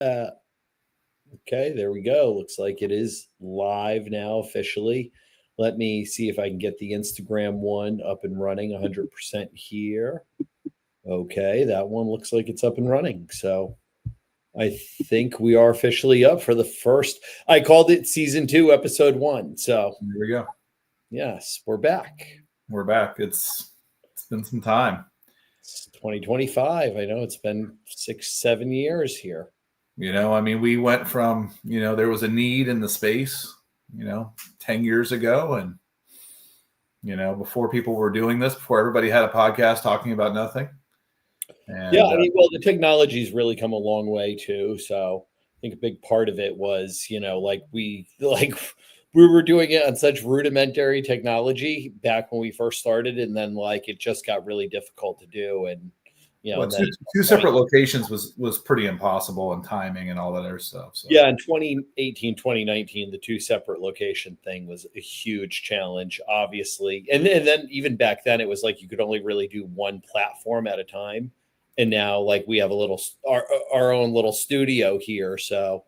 Uh, okay, there we go. Looks like it is live now officially. Let me see if I can get the Instagram one up and running 100% here. Okay, that one looks like it's up and running. So I think we are officially up for the first. I called it season 2, episode 1. So There we go. yes, we're back. We're back. It's been some time. It's 2025. I know it's been 6-7 years here. I mean, we went from, there was a need in the space, 10 years ago. And, before people were doing this, before everybody had a podcast talking about nothing. And, yeah, I mean, well, the technology's really come a long way too. So I think a big part of it was, we were doing it on such rudimentary technology back when we first started, and then it just got really difficult to do. And two separate locations was pretty impossible, and timing and all that other stuff. So. Yeah, in 2018, 2019, the 2 separate location thing was a huge challenge, obviously. And then even back then, it was you could only really do one platform at a time. And now we have our own little studio here. So,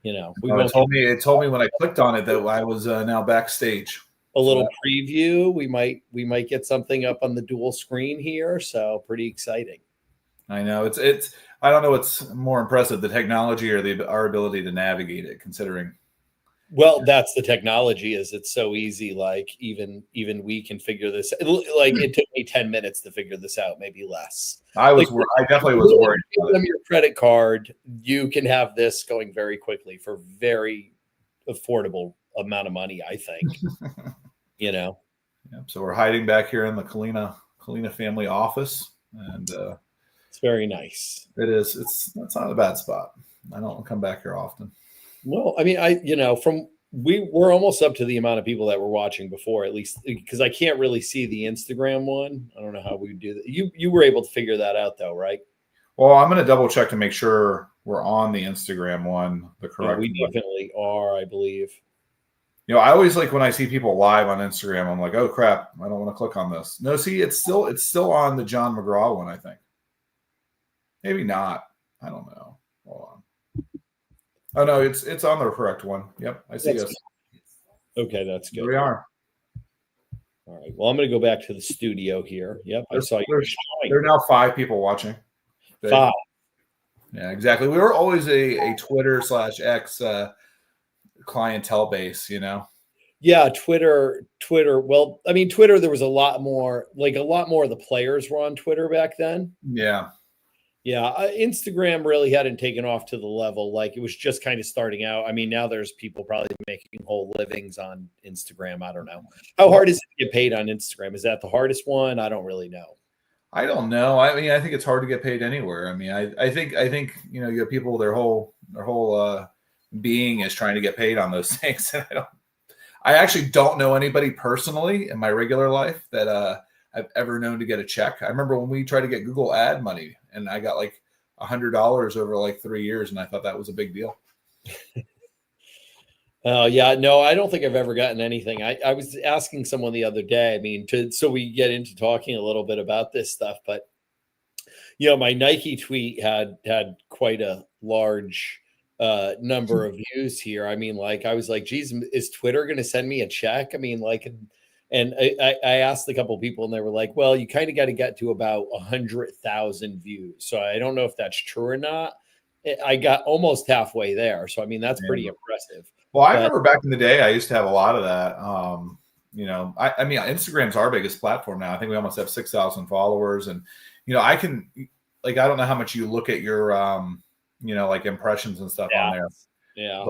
it told me when I clicked on it that I was now backstage. A little preview. We might get something up on the dual screen here. So pretty exciting. I know it's I don't know what's more impressive, the technology or our ability to navigate it, considering. Well, that's the technology. Is it's so easy. Even we can figure this. It took me 10 minutes to figure this out, maybe less. I definitely was worried. Give them your credit card. You can have this going very quickly for very affordable amount of money, I think. Yeah. So we're hiding back here in the Kalina family office, and it's very nice. It is. It's not a bad spot. I don't come back here often. Well, I mean, we're almost up to the amount of people that were watching before, at least because I can't really see the Instagram one. I don't know how we would do that. You were able to figure that out though, right? Well, I'm going to double check to make sure we're on the Instagram one, the correct. We definitely are, I believe. I always when I see people live on Instagram, I'm like, oh crap, I don't want to click on this. No, see, it's still on the John McGraw one, I think. Maybe not. I don't know. Hold on. Oh no, it's on the correct one. Yep, I see us. Okay, that's good. Here we are. All right. Well, I'm going to go back to the studio here. Yep, I saw you. There are now 5 people watching. 5. Yeah, exactly. We were always a Twitter/X clientele base, Yeah, Twitter. Well, I mean, Twitter, there was a lot more of the players were on Twitter back then. Yeah. Instagram really hadn't taken off to the level. It was just kind of starting out. I mean, now there's people probably making whole livings on Instagram. I don't know. How hard is it to get paid on Instagram? Is that the hardest one? I don't really know. I don't know. I mean, I think it's hard to get paid anywhere. I mean, I think you have people, their whole being is trying to get paid on those things. I actually don't know anybody personally in my regular life that I've ever known to get a check. I remember when we tried to get Google ad money, and I got $100 over 3 years, and I thought that was a big deal. Yeah, no, I don't think I've ever gotten anything. I was asking someone the other day, I mean, so we get into talking a little bit about this stuff, but my Nike tweet had quite a large number of views here. I mean, I was like, geez, is Twitter going to send me a check? I mean, and I asked a couple of people, and they were like, well, you kind of got to get to about 100,000 views. So I don't know if that's true or not. I got almost halfway there. So, I mean, that's pretty impressive. Well, I remember back in the day, I used to have a lot of that. I mean, Instagram's our biggest platform now. I think we almost have 6,000 followers. And, I can, I don't know how much you look at your, impressions and stuff on there. Yeah.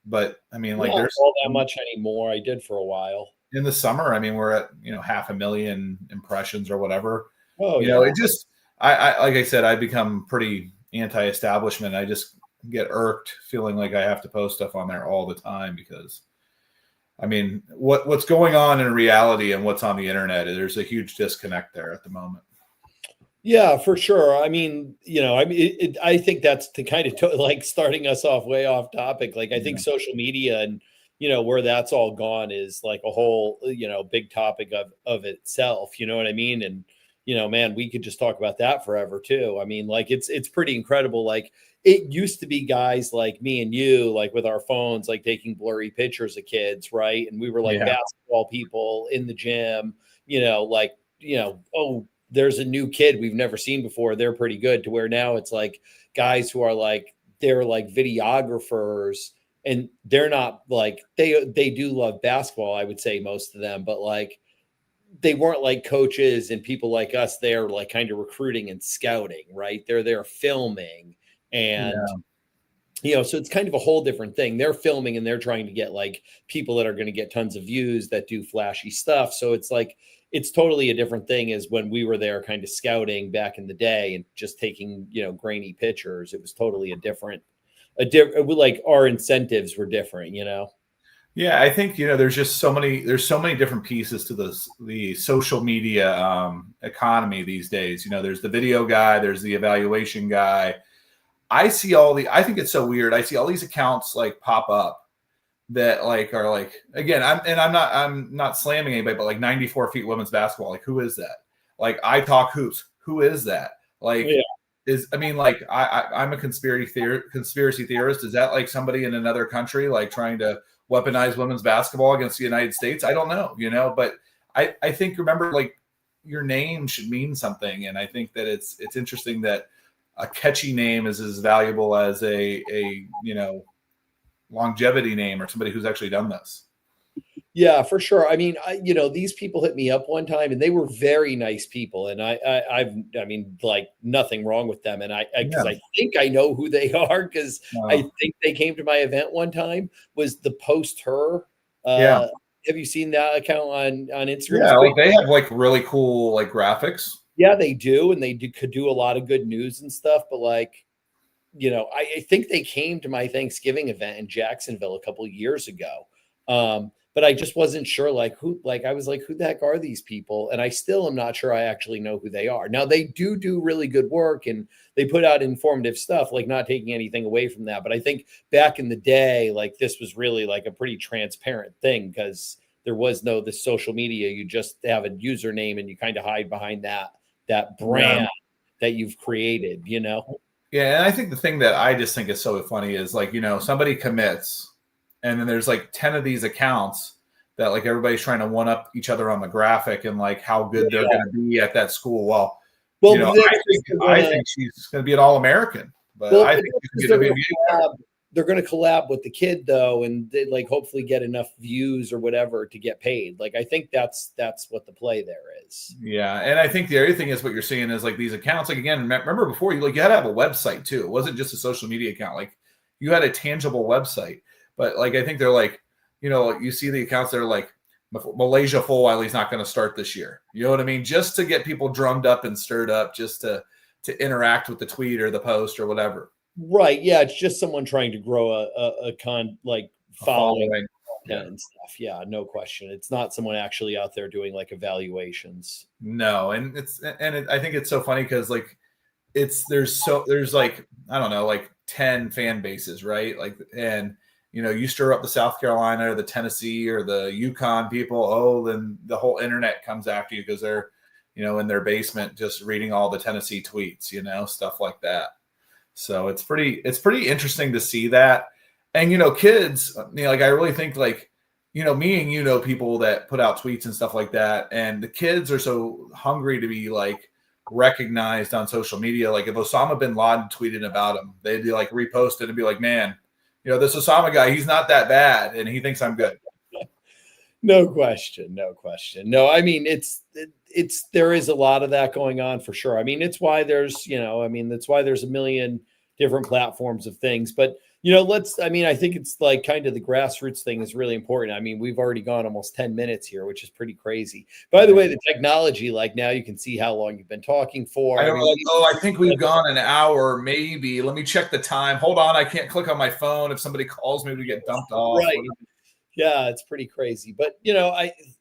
But I mean, there's all that much anymore. I did for a while. In the summer, I mean, we're at 500,000 impressions or whatever. Oh, it just I like I said, I become pretty anti-establishment. I just get irked feeling like I have to post stuff on there all the time because I mean, what's going on in reality and what's on the internet, there's a huge disconnect there at the moment. Yeah, for sure. I mean, I think that's to kind of starting us off way off topic. I think social media and where that's all gone is a whole, big topic of itself, you know what I mean? And, man, we could just talk about that forever too. I mean, it's pretty incredible. it used to be guys like me and you, like with our phones, like taking blurry pictures of kids, right? And we were like Yeah. basketball people in the gym, like, oh, there's a new kid we've never seen before. They're pretty good, to where now it's like guys who are like, they're like videographers, and they're not like, they do love basketball, I would say, most of them, but like they weren't like coaches and people like us. They're like kind of recruiting and scouting, right? They're there filming, and Yeah. so it's kind of a whole different thing. They're filming and they're trying to get like people that are going to get tons of views that do flashy stuff. So it's like, it's totally a different thing as when we were there kind of scouting back in the day and just taking, grainy pictures. It was totally like our incentives were different. Yeah, I think there's just there's so many different pieces to the social media economy these days. There's the video guy, there's the evaluation guy. I think it's so weird. I see all these accounts like pop up that like are like, again, I'm not slamming anybody, but like 94 feet women's basketball. Like, who is that? Like, I talk hoops. Who is that? Like, I'm a conspiracy theorist. Is that like somebody in another country like trying to weaponize women's basketball against the United States? I don't know, but I think, remember, like, your name should mean something. And I think that it's interesting that a catchy name is as valuable as a longevity name, or somebody who's actually done this. Yeah, for sure. I mean, these people hit me up one time, and they were very nice people, and I mean, like, nothing wrong with them. And because I think I know who they are, because I think they came to my event one time. Was the Post Her? Yeah. Have you seen that account on Instagram? Yeah, like they have like really cool like graphics. Yeah, they do, and could do a lot of good news and stuff. But like, I think they came to my Thanksgiving event in Jacksonville a couple of years ago. But I just wasn't sure, like, I was like, who the heck are these people? And I still am not sure I actually know who they are. Now, they do really good work, and they put out informative stuff, like, not taking anything away from that. But I think back in the day, like, this was really like a pretty transparent thing, because there was no this social media. You just have a username and you kind of hide behind that brand that you've created, Yeah, and I think the thing that I just think is so funny is, like, somebody commits, and then there's like 10 of these accounts that like everybody's trying to one up each other on the graphic and like how good they're going to be at that school. Well, I think she's going to be an All-American, but I think she's going to be they're going to collab with the kid, though, and they like hopefully get enough views or whatever to get paid. Like, I think that's what the play there is. Yeah, and I think the other thing is what you're seeing is like these accounts. Like, again, remember before, you had to have a website too. It wasn't just a social media account. Like, you had a tangible website. But like, I think they're like, you see the accounts that are like, Malaysia Fulwiley's not going to start this year. You know what I mean? Just to get people drummed up and stirred up, just to interact with the tweet or the post or whatever. Right. Yeah. It's just someone trying to grow a following and stuff. Yeah, no question. It's not someone actually out there doing like evaluations. No. And I think it's so funny because like there's like, I don't know, like 10 fan bases, right? Like, and you stir up the South Carolina or the Tennessee or the Yukon people, then the whole internet comes after you because they're, in their basement just reading all the Tennessee tweets, stuff like that. So it's pretty interesting to see that. And, kids, like, I really think like, me and people that put out tweets and stuff like that. And the kids are so hungry to be like recognized on social media. Like, if Osama bin Laden tweeted about him, they'd be like repost it and be like, man, this Osama guy, he's not that bad, and he thinks I'm good. No question. No, I mean, there is a lot of that going on for sure. I mean, it's why there's, that's why there's a million different platforms of things. But, I think it's like kind of the grassroots thing is really important. I mean, we've already gone almost 10 minutes here, which is pretty crazy. By the way, the technology, like, now you can see how long you've been talking for. I think we've gone an hour, maybe. Let me check the time. Hold on. I can't click on my phone. If somebody calls me, we get dumped off. Right. Yeah, it's pretty crazy. But,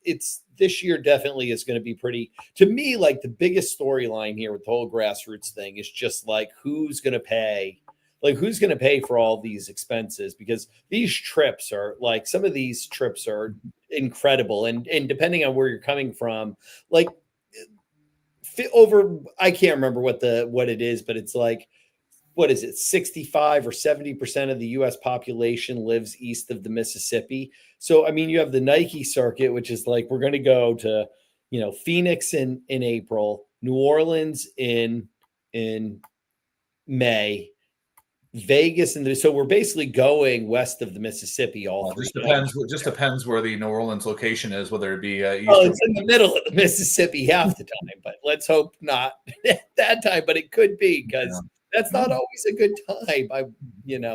it's this year definitely is going to be pretty, to me, like, the biggest storyline here with the whole grassroots thing is just like, who's going to pay for all these expenses? Because these trips are like, some of these trips are incredible. And depending on where you're coming from, like, I can't remember what it is, but it's like what is it, 65 or 70% of the US population lives east of the Mississippi. So I mean, you have the Nike circuit, which is like we're going to go to, Phoenix in April, New Orleans in May, Vegas, and so we're basically going west of the Mississippi all Well, three depends. times. It just depends where the New Orleans location is, whether it be Well, east or it's in the middle of the Mississippi half the time, but let's hope not that time. But it could be because that's not always a good time.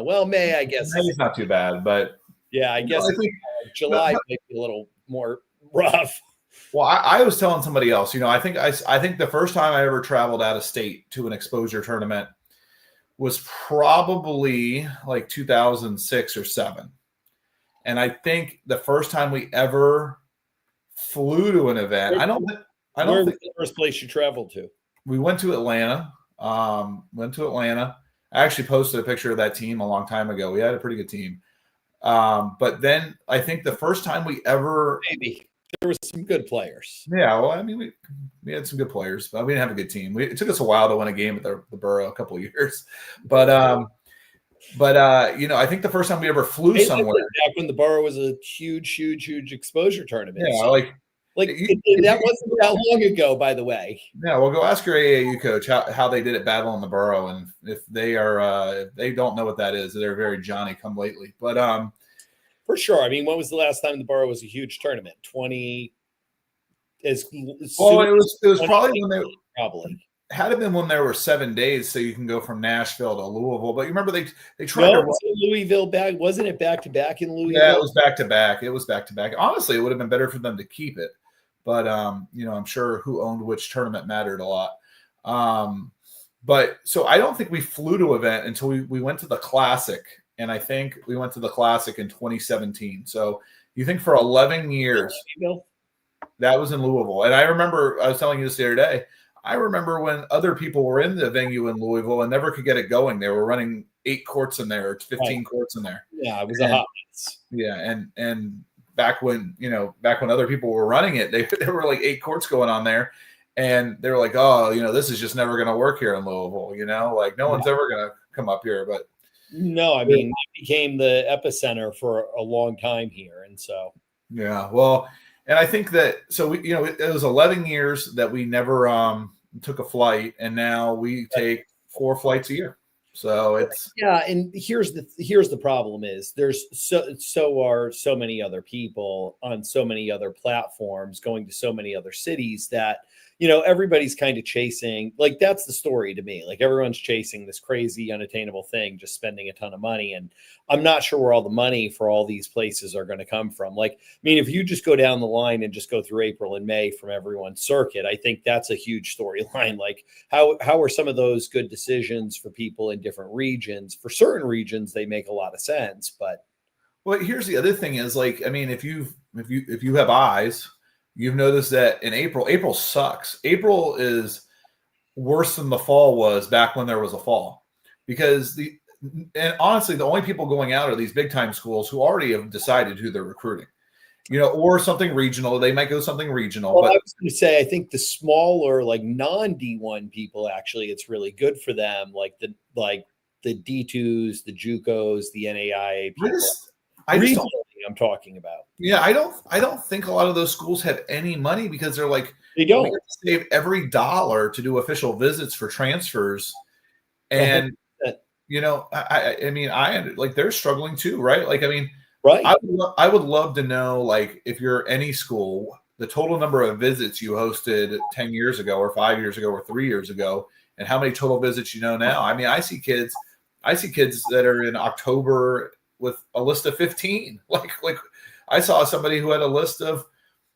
Well, May, I guess. May's not too bad, but Yeah, I guess I think July might be a little more rough. Well, I was telling somebody else, I think the first time I ever traveled out of state to an exposure tournament was probably like 2006 or 7. And I think the first time we ever flew to an event, I don't think was the first place you traveled to? We went to Atlanta. I actually posted a picture of that team a long time ago. We had a pretty good team. But then I think the first time we ever maybe there was some good players. Yeah, well, I mean, we had some good players, but we didn't have a good team. It took us a while to win a game at the Borough, a couple of years, but I think the first time we ever flew somewhere back when the Borough was a huge exposure tournament. Yeah, so, that wasn't that long ago, by the way. Yeah, well, go ask your AAU coach how they did at Battle in the Borough, and if they if they don't know what that is, they're very Johnny come lately. But for sure. I mean, when was the last time the Borough was a huge tournament? 20. It was probably when they had it been when there were 7 days, so you can go from Nashville to Louisville. But you remember they tried to Louisville back. Wasn't it back to back in Louisville? Yeah, it was back to back. Honestly, it would have been better for them to keep it, but I'm sure who owned which tournament mattered a lot. But so I don't think we flew to an event until we went to the Classic. And I think we went to the Classic in 2017. So you think for 11 years, that was in Louisville. And I remember, I was telling you this the other day, I remember when other people were in the venue in Louisville and never could get it going. They were running 8 courts in there, or 15 courts in there. Yeah, it was a hot mess. Yeah, and back when other people were running it, there were like 8 courts going on there. And they were like, oh, this is just never going to work here in Louisville. Like no one's ever going to come up here. But no, I mean, it became the epicenter for a long time here. And so, yeah, well, and I think that, so it was 11 years that we never took a flight, and now we take 4 flights a year. So it's, yeah. And here's the problem is there's so many other people on so many other platforms going to so many other cities that, everybody's kind of chasing, like, that's the story to me. Like, everyone's chasing this crazy unattainable thing, just spending a ton of money. And I'm not sure where all the money for all these places are going to come from. Like, I mean, if you just go down the line and just go through April and May from everyone's circuit, I think that's a huge storyline. Like, how are some of those good decisions for people in different regions? For certain regions, they make a lot of sense, but. Well, here's the other thing is, like, I mean, if you have eyes, you've noticed that in April sucks. April is worse than the fall was back when there was a fall, because and honestly, the only people going out are these big time schools who already have decided who they're recruiting, or something regional. They might go something regional. Well, but I was going to say, I think the smaller, like non D1 people, actually, it's really good for them. Like the D2s, the JUCOs, the NAIA people. I'm talking about. Yeah, I don't think a lot of those schools have any money, because they're like, they don't. We have to save every dollar to do official visits for transfers, and I mean, they're struggling too, right? Like, I mean, right. I would love to know, like, if you're any school, the total number of visits you hosted 10 years ago, or 5 years ago, or 3 years ago, and how many total visits now. I mean, I see kids that are in October with a list of 15. Like I saw somebody who had a list of,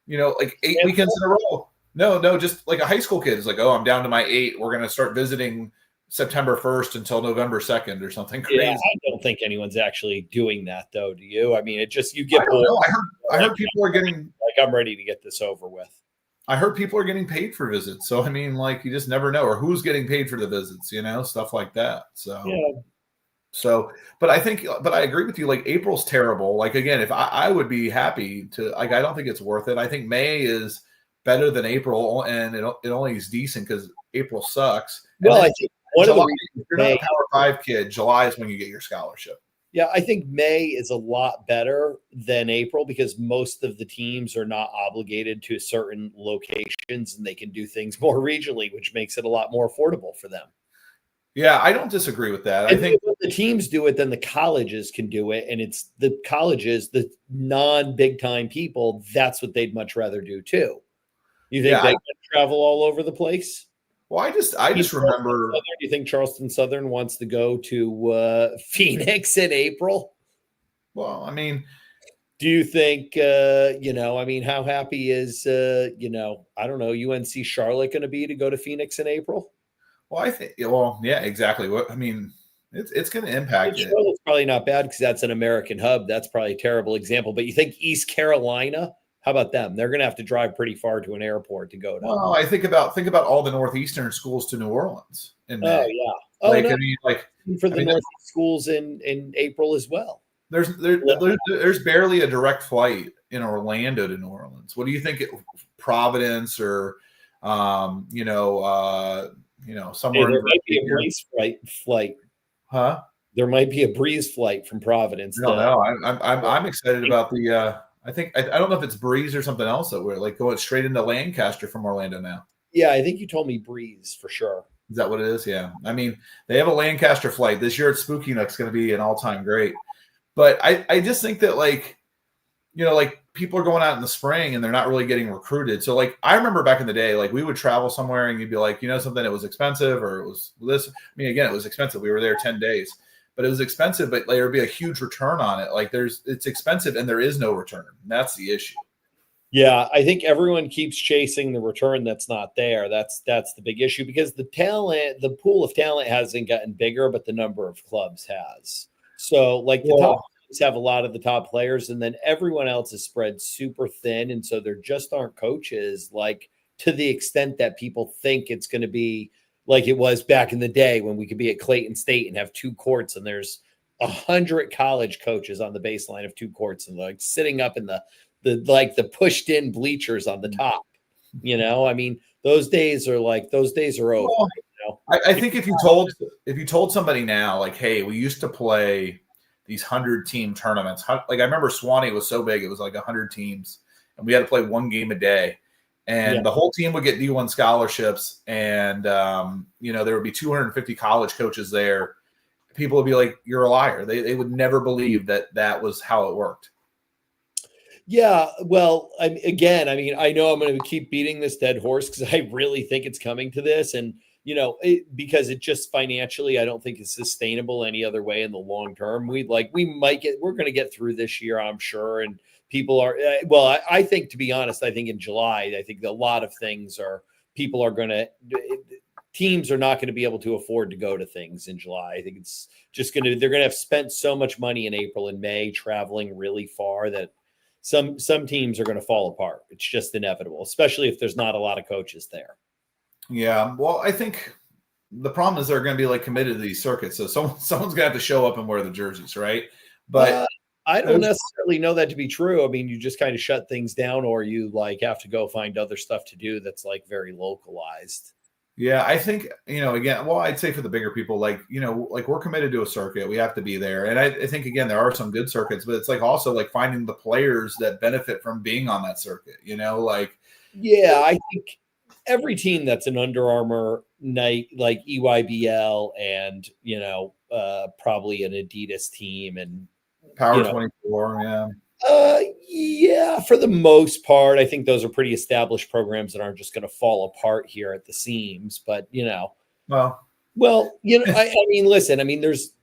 like 8 weekends in a row. No, just like a high school kid is like, oh, I'm down to my 8. We're going to start visiting September 1st until November 2nd or something crazy. Yeah, I don't think anyone's actually doing that, though. Do you? I mean, it just, you get bored. I heard people are getting, like, I'm ready to get this over with. I heard people are getting paid for visits. So, I mean, like, you just never know, or who's getting paid for the visits, stuff like that. So, yeah. So, but I agree with you. Like, April's terrible. Like, again, if I would be happy to, like, I don't think it's worth it. I think May is better than April, and it only is decent because April sucks. Well, one of the July, reasons if you're not a Power 5 kid, July is when you get your scholarship. Yeah, I think May is a lot better than April because most of the teams are not obligated to certain locations and they can do things more regionally, which makes it a lot more affordable for them. Yeah, I don't disagree with that. I And think if the teams do it, then the colleges can do it. And it's the colleges, the non big time people, that's what they'd much rather do too. You think yeah, they can travel all over the place? well, I just remember. Do you think Charleston Southern wants to go to Phoenix in April? Well, I mean, Do you think, I mean, how happy is, I don't know, UNC Charlotte going to be to go to Phoenix in April? well, I think, well, yeah, exactly. What I mean, it's going to impact it. Charlotte's probably not bad because that's an American hub. That's probably a terrible example. But you think East Carolina? How about them? They're going to have to drive pretty far to an airport to go to. Well, I think about all the northeastern schools to New Orleans in May. Oh yeah. Oh Like no. I mean, like For the I mean, Northeast schools in April as well. there's barely a direct flight in Orlando to New Orleans. What do you think? Providence or somewhere. Hey, there might be a breeze flight. Huh? There might be a breeze flight from Providence. No, I'm excited about the. I don't know if it's Breeze or something else that we're like going straight into Lancaster from Orlando now. Yeah, I think you told me breeze for sure. Is that what it is? Yeah. I mean, they have a Lancaster flight this year at Spooky Nook's going to be an all-time great. But I just think that like people are going out in the spring and they're not really getting recruited. So like I remember back in the day, like we would travel somewhere and you'd be like, something, it was expensive or it was this. I mean, again, it was expensive. We were there 10 days. But it was expensive, but there would be a huge return on it. Like it's expensive and there is no return. That's the issue. Yeah, I think everyone keeps chasing the return that's not there. That's the big issue because the pool of talent hasn't gotten bigger, but the number of clubs has. So like the top clubs have a lot of the top players, and then everyone else is spread super thin. And so there just aren't coaches like to the extent that people think it's going to be like it was back in the day when we could be at Clayton State and have two courts and there's 100 college coaches on the baseline of two courts and like sitting up in the pushed in bleachers on the top. I mean, those days are over. Well, I think if you told somebody now, like, hey, we used to play these 100-team tournaments. Like I remember Swanee was so big, it was like 100 teams, and we had to play one game a day. And the whole team would get D1 scholarships, and there would be 250 college coaches there. People would be like, "You're a liar." They would never believe that was how it worked. Yeah, well, I mean, I know I'm going to keep beating this dead horse because I really think it's coming to this, and because it just financially, I don't think it's sustainable any other way in the long term. We're going to get through this year, I'm sure, and people are I think, to be honest, I think in July, I think a lot of things teams are not going to be able to afford to go to things in July. I think it's just they're going to have spent so much money in April and May traveling really far that some teams are going to fall apart. It's just inevitable, especially if there's not a lot of coaches there. Yeah, well, I think the problem is they're going to be like committed to these circuits, so someone's going to have to show up and wear the jerseys, right? But I don't necessarily know that to be true. I mean, you just kind of shut things down, or you like have to go find other stuff to do that's like very localized. Yeah, I think, again, well, I'd say for the bigger people, like we're committed to a circuit. We have to be there. And I think, again, there are some good circuits, but it's like also like finding the players that benefit from being on that circuit, Yeah, I think every team that's an Under Armour night, like EYBL and, probably an Adidas team and Power 24, yeah. Yeah, for the most part, I think those are pretty established programs that aren't just going to fall apart here at the seams. But I mean, listen, I mean, there's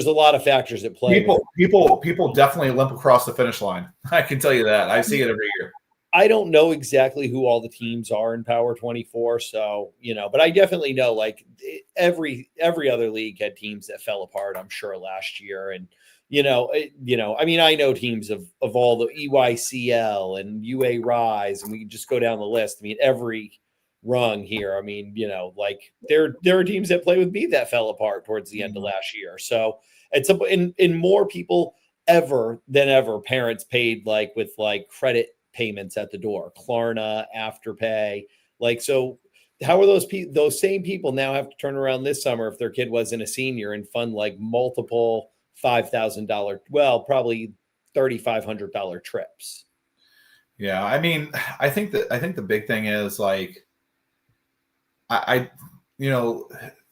a lot of factors at play. People definitely limp across the finish line. I can tell you that. I see it every year. I don't know exactly who all the teams are in Power 24, so but I definitely know like every other league had teams that fell apart, I'm sure, last year. And I mean, I know teams of all the EYCL and UA Rise, and we can just go down the list. I mean, every rung here. I mean, like there are teams that play with me that fell apart towards the end of last year. So it's in more people than ever, parents paid like with like credit payments at the door, Klarna, Afterpay. Like, so how are those same people now have to turn around this summer if their kid wasn't a senior and fund like multiple $5,000, well, probably $3,500 trips? Yeah, I mean, I think the big thing is like I you know,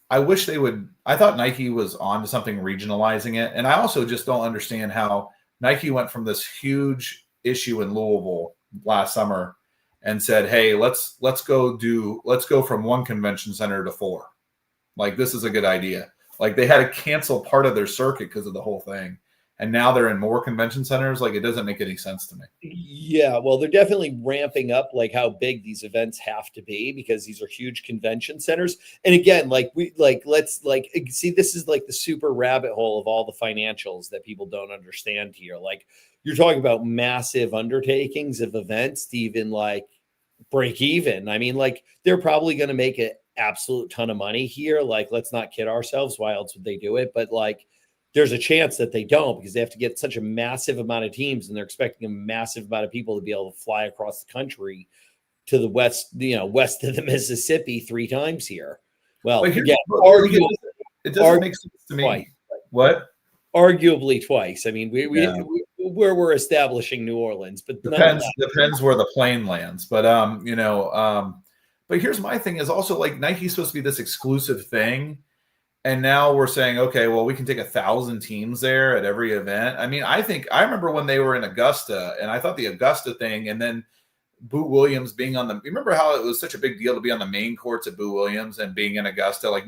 I wish they would. I thought Nike was on to something regionalizing it, and I also just don't understand how Nike went from this huge issue in Louisville last summer and said, "Hey, let's go from one convention center to four. Like this is a good idea." Like they had to cancel part of their circuit because of the whole thing, and now they're in more convention centers. Like it doesn't make any sense to me. Yeah, well, they're definitely ramping up like how big these events have to be because these are huge convention centers. And again, let's see, this is like the super rabbit hole of all the financials that people don't understand here. Like you're talking about massive undertakings of events to even like break even. I mean, like they're probably going to make an absolute ton of money here. Like, let's not kid ourselves. Why else would they do it? But like, there's a chance that they don't because they have to get such a massive amount of teams and they're expecting a massive amount of people to be able to fly across the country to the west, west of the Mississippi 3 times here. Well, again, it doesn't make sense to me. Twice. What? Arguably twice. I mean, Yeah. we're establishing New Orleans, but depends where the plane lands. But but here's my thing is also like Nike's supposed to be this exclusive thing. And now we're saying, okay, well, we can take 1,000 teams there at every event. I mean, I remember when they were in Augusta, and I thought the Augusta thing, and then Boo Williams being on remember how it was such a big deal to be on the main courts at Boo Williams and being in Augusta? Like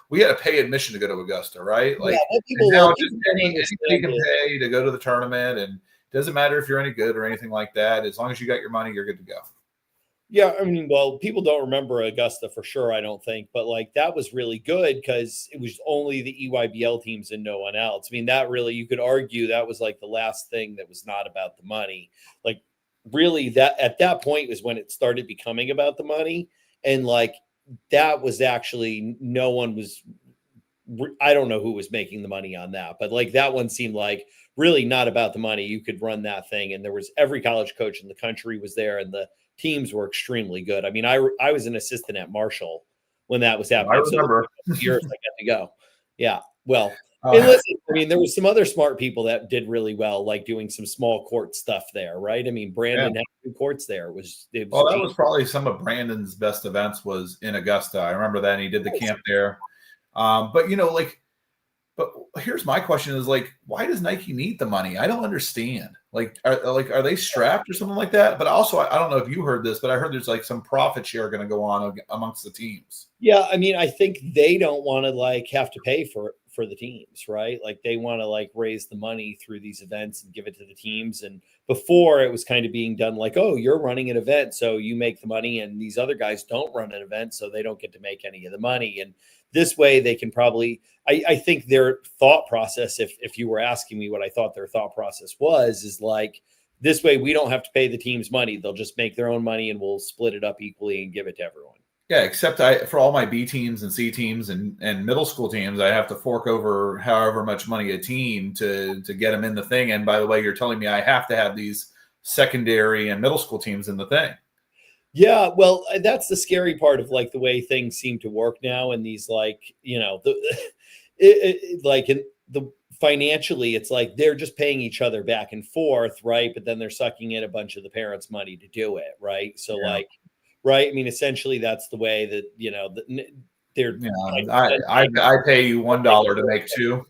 we had to pay admission to go to Augusta, right? Like now anybody can pay to go to the tournament, and it doesn't matter if you're any good or anything like that. As long as you got your money, you're good to go. Yeah, I mean, well, people don't remember Augusta for sure, I don't think, but like that was really good because it was only the EYBL teams and no one else. I mean, that really, you could argue that was like the last thing that was not about the money. Like, really, that at that point was when it started becoming about the money. And like that was actually no one was, I don't know who was making the money on that, but like that one seemed like really not about the money. You could run that thing, and there was every college coach in the country was there, and the teams were extremely good. I mean, I was an assistant at Marshall when that was happening. I remember. So years I got to go. Yeah. Well, and listen, I mean, there was some other smart people that did really well, like doing some small court stuff there, right? I mean, Brandon had 2 courts there. It was that was probably some of Brandon's best events was in Augusta. I remember that, and he did the camp there. But but here's my question is like, why does Nike need the money? I don't understand. Like, are they strapped or something like that? But also, I don't know if you heard this, but I heard there's like some profit share going to go on amongst the teams. Yeah, I mean, I think they don't want to like have to pay for the teams, right? Like they want to like raise the money through these events and give it to the teams. And before it was kind of being done like, oh, you're running an event, so you make the money, and these other guys don't run an event, so they don't get to make any of the money. And this way they can probably, I think their thought process, if you were asking me what I thought their thought process was, is like, this way we don't have to pay the teams money. They'll just make their own money and we'll split it up equally and give it to everyone. Yeah, except for all my B teams and C teams and middle school teams, I have to fork over however much money a team to get them in the thing. And by the way, you're telling me I have to have these secondary and middle school teams in the thing. Yeah, well, that's the scary part of like the way things seem to work now. And these like, financially, it's like they're just paying each other back and forth, right? But then they're sucking in a bunch of the parents' money to do it, right? So like, right? I mean, essentially, that's the way that they're. I pay you $1 to make 2.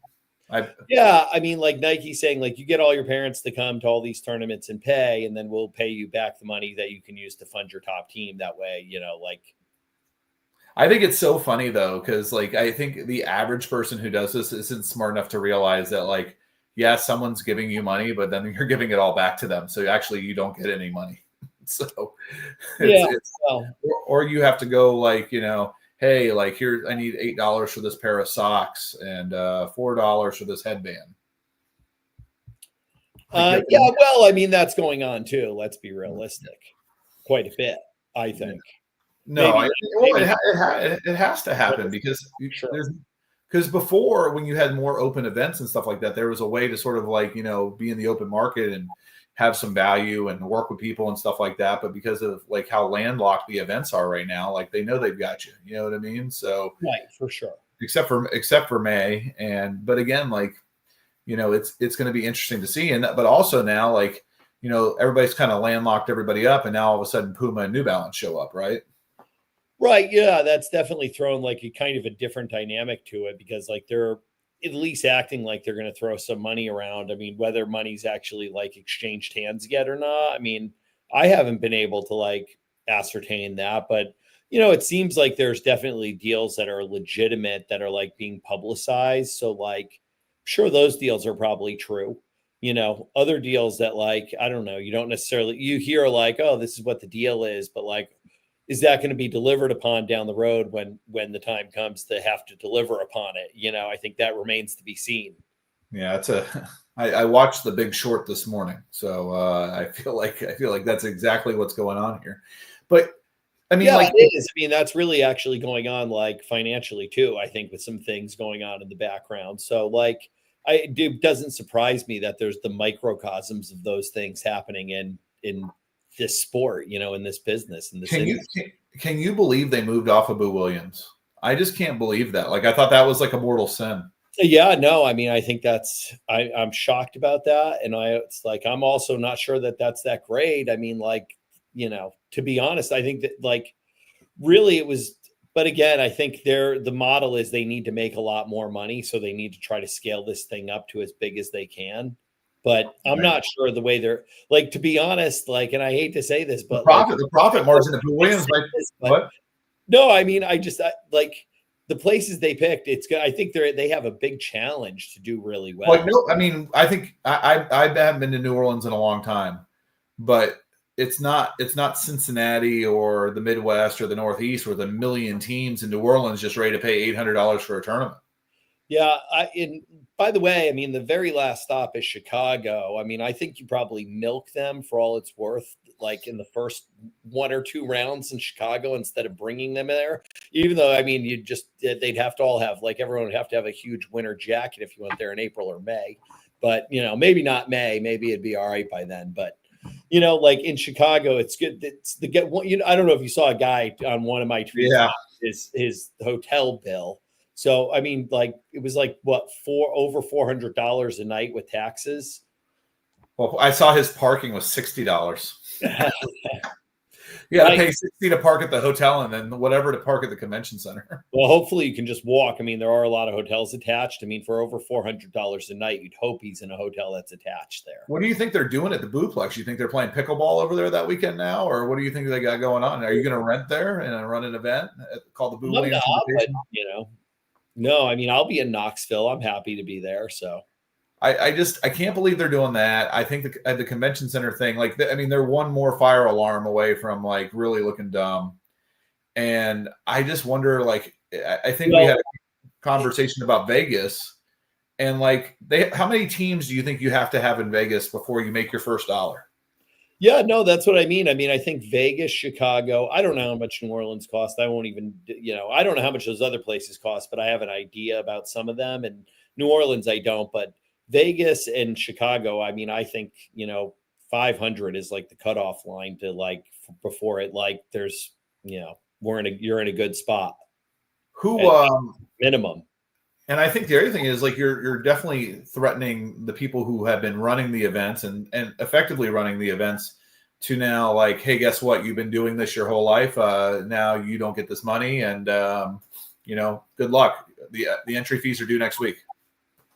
I mean, like Nike saying, like you get all your parents to come to all these tournaments and pay, and then we'll pay you back the money that you can use to fund your top team. That way, like. I think it's so funny though, because like I think the average person who does this isn't smart enough to realize that like, yeah, someone's giving you money, but then you're giving it all back to them. So actually, you don't get any money. So, or you have to go like, hey, like here, I need $8 for this pair of socks and $4 for this headband. Well, I mean, that's going on too. Let's be realistic. Quite a bit, I think. No, it has to happen because before when you had more open events and stuff like that, there was a way to sort of like, be in the open market and have some value and work with people and stuff like that. But because of like how landlocked the events are right now, like they know they've got you. You know what I mean? So Right, for sure. except for May, but again, like it's going to be interesting to see. And but also now, like everybody's kind of landlocked everybody up, and now all of a sudden Puma and New Balance show up, right? Right. Yeah, that's definitely thrown like a kind of a different dynamic to it because like they're at least acting like they're going to throw some money around. I mean, whether money's actually like exchanged hands yet or not. I mean, I haven't been able to like ascertain that, but it seems like there's definitely deals that are legitimate that are like being publicized. So like sure those deals are probably true. Other deals that like, I don't know, you don't necessarily you hear like, oh, this is what the deal is, but like is that going to be delivered upon down the road when the time comes to have to deliver upon it? I think that remains to be seen. Yeah, I watched The Big Short this morning, so I feel like that's exactly what's going on here. But I mean, yeah, like it is. I mean, that's really actually going on like financially too, I think, with some things going on in the background. So like it doesn't surprise me that there's the microcosms of those things happening in this sport, in this business, in this can you believe they moved off of Boo Williams? I just can't believe that. Like I thought that was like a mortal sin. Yeah, no, I mean, I think I'm shocked about that. And it's like, I'm also not sure that that's that great. I mean, like, to be honest, I think that like really it was, but again, I think the model is they need to make a lot more money. So they need to try to scale this thing up to as big as they can. But I'm not sure the way they're like, to be honest, like, and I hate to say this, but the profit margin of Boo Williams, what? No, I mean, like the places they picked, I think they have a big challenge to do really well. Like, no, I mean, I think I haven't been to New Orleans in a long time, but it's not Cincinnati or the Midwest or the Northeast with a million teams in New Orleans just ready to pay $800 for a tournament. Yeah, by the way, I mean the very last stop is Chicago. I mean, I think you probably milk them for all it's worth, like in the first one or two rounds in Chicago instead of bringing them there. Even though, I mean, they'd have to all have like everyone would have to have a huge winter jacket if you went there in April or May. But maybe not May. Maybe it'd be all right by then. But like in Chicago, it's good. It's the get. I don't know if you saw a guy on one of my tweets. Yeah. His hotel bill. So I mean, like it was like what over $400 a night with taxes. Well, I saw his parking was $60. You got to pay $60 to park at the hotel and then whatever to park at the convention center. Well, hopefully you can just walk. I mean, there are a lot of hotels attached. I mean, for over $400 a night, you'd hope he's in a hotel that's attached there. What do you think they're doing at the Booplex? You think they're playing pickleball over there that weekend now, or what do you think they got going on? Are you going to rent there and run an event called the Boo Williams Invitation? No, I mean, I'll be in Knoxville. I'm happy to be there. So I can't believe they're doing that. I think the convention center thing, like, I mean, they're one more fire alarm away from like really looking dumb. And I just wonder, like, I think we had a conversation about Vegas and like how many teams do you think you have to have in Vegas before you make your first dollar? Yeah, no, that's what I mean. I mean, I think Vegas, Chicago, I don't know how much New Orleans cost. I won't even, I don't know how much those other places cost, but I have an idea about some of them. And New Orleans, I don't, but Vegas and Chicago, I mean, I think, 500 is like the cutoff line to like before it, like there's, you're in a good spot. Minimum. And I think the other thing is like you're definitely threatening the people who have been running the events and effectively running the events to now like, hey, guess what? You've been doing this your whole life. Now you don't get this money, and good luck. The entry fees are due next week.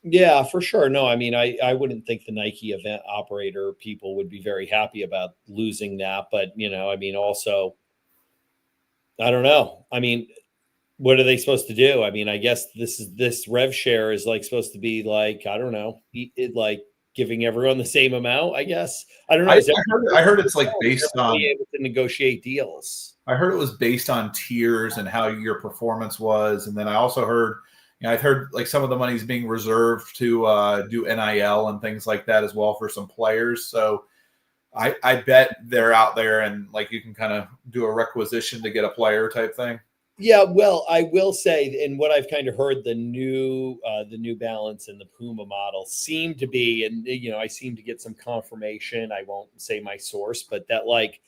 Yeah, for sure. No, I mean, I wouldn't think the Nike event operator people would be very happy about losing that, but I mean, also, I don't know. I mean, what are they supposed to do? I mean, I guess this rev share is like supposed to be like, I don't know, like giving everyone the same amount, I guess. I don't know. I heard it's like based on able to negotiate deals. I heard it was based on tiers and how your performance was. And then I also heard, I've heard like some of the money's being reserved to do NIL and things like that as well for some players. So I bet they're out there and like you can kind of do a requisition to get a player type thing. Yeah, well, I will say, and what I've kind of heard, the New Balance and the Puma model seem to be, and I seem to get some confirmation. I won't say my source, but that like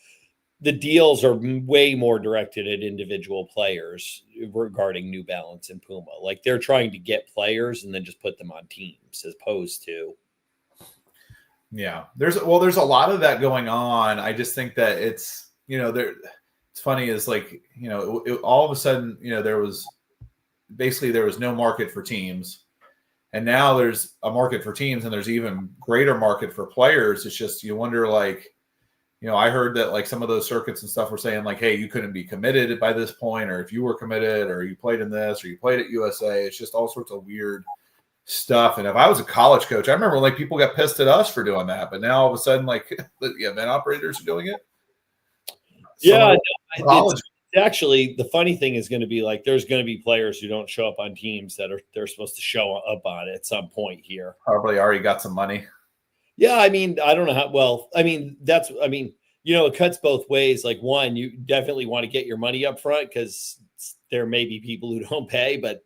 the deals are way more directed at individual players regarding New Balance and Puma. Like they're trying to get players and then just put them on teams as opposed to. Yeah, there's a lot of that going on. I just think that it's it's funny is like all of a sudden there was no market for teams, and now there's a market for teams, and there's even greater market for players. It's just you wonder like I heard that like some of those circuits and stuff were saying like, hey, you couldn't be committed by this point, or if you were committed, or you played in this, or you played at USA. It's just all sorts of weird stuff. And if I was a college coach, I remember like people got pissed at us for doing that, but now all of a sudden like the event operators are doing it. Yeah, it's actually the funny thing is going to be like there's going to be players who don't show up on teams that they're supposed to show up on at some point here. Probably already got some money. Yeah, I mean, I don't know how well. I mean, it cuts both ways. Like one, you definitely want to get your money up front because there may be people who don't pay, but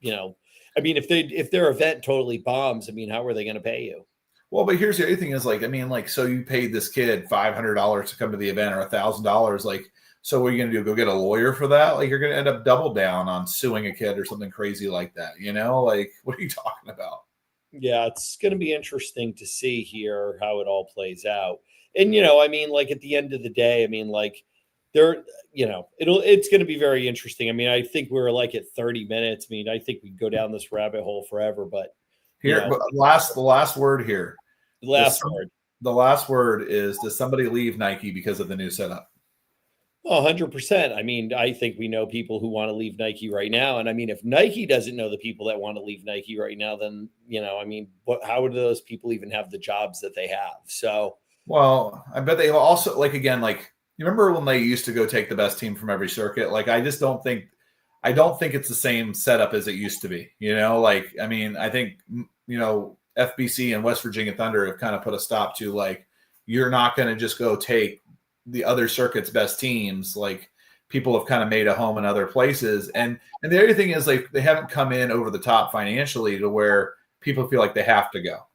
I mean, if their event totally bombs, I mean, how are they going to pay you? Well, but here's the other thing is like, I mean, like, so you paid this kid $500 to come to the event or $1,000. Like, so what are you going to do? Go get a lawyer for that? Like, you're going to end up double down on suing a kid or something crazy like that. Like, what are you talking about? Yeah, it's going to be interesting to see here how it all plays out. And, I mean, like at the end of the day, I mean, like it's going to be very interesting. I mean, I think we're like at 30 minutes. I mean, I think we go down this rabbit hole forever, but the last word here. The last word is, does somebody leave Nike because of the new setup? Oh, 100%. I mean, I think we know people who want to leave Nike right now. And I mean, if Nike doesn't know the people that want to leave Nike right now, then, I mean, how would those people even have the jobs that they have? So, well, I bet they also like, again, like, you remember when they used to go take the best team from every circuit? Like, I don't think it's the same setup as it used to be, like, I mean, I think, FBC and West Virginia Thunder have kind of put a stop to like, you're not going to just go take the other circuit's best teams. Like people have kind of made a home in other places. And the other thing is like, they haven't come in over the top financially to where people feel like they have to go,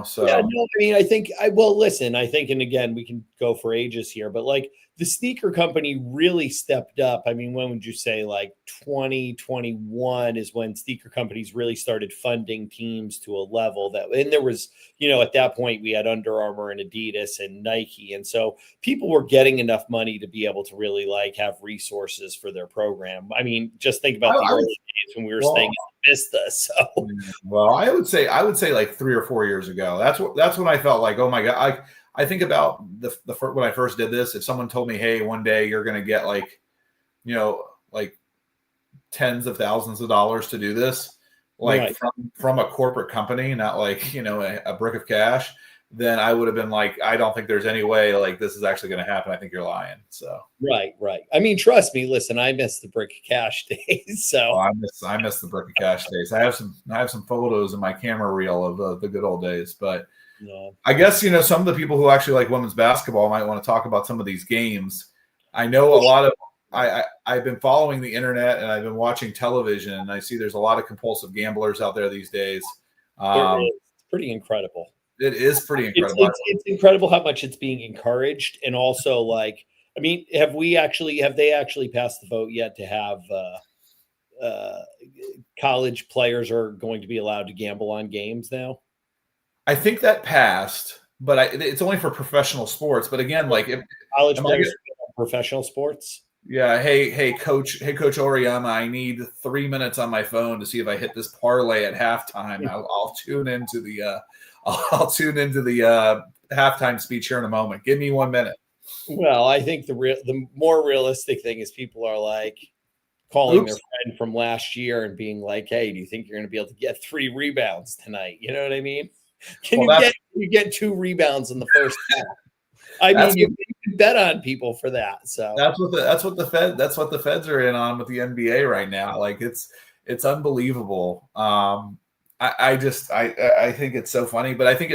so. Yeah, no, I mean, I think listen, I think, and again, we can go for ages here, but like the sneaker company really stepped up. I mean, when would you say like 2021 is when sneaker companies really started funding teams to a level that, and there was, at that point we had Under Armour and Adidas and Nike. And so people were getting enough money to be able to really like have resources for their program. I mean, just think about the early days when we were staying in Vista. So, well, I would say like 3 or 4 years ago, that's when I felt like, oh my God, I think about when I first did this, if someone told me, hey, one day you're going to get like, like tens of thousands of dollars to do this, like right. from a corporate company, not like, a brick of cash, then I would have been like, I don't think there's any way like this is actually going to happen. I think you're lying. So right. I mean, trust me. Listen, I miss the brick of cash days. So I miss the brick of cash days. I have some photos in my camera reel of the good old days. But no. I guess some of the people who actually like women's basketball might want to talk about some of these games. I know a lot of I've been following the internet and I've been watching television, and I see there's a lot of compulsive gamblers out there these days. It's pretty incredible. It is pretty incredible. It's incredible how much it's being encouraged. And also like, I mean, have they actually passed the vote yet to have college players are going to be allowed to gamble on games now? I think that passed, but it's only for professional sports. But again, like if college players professional sports. Yeah. Hey, Coach Oriyama, I need 3 minutes on my phone to see if I hit this parlay at halftime. I'll tune into the halftime speech here in a moment. Give me 1 minute. Well, I think the more realistic thing is people are like calling their friend from last year and being like, "Hey, do you think you're going to be able to get 3 rebounds tonight?" You know what I mean? Can you get 2 rebounds in the first half? I mean, you can bet on people for that. So that's what the feds are in on with the NBA right now. Like it's unbelievable. I think it's so funny, but I think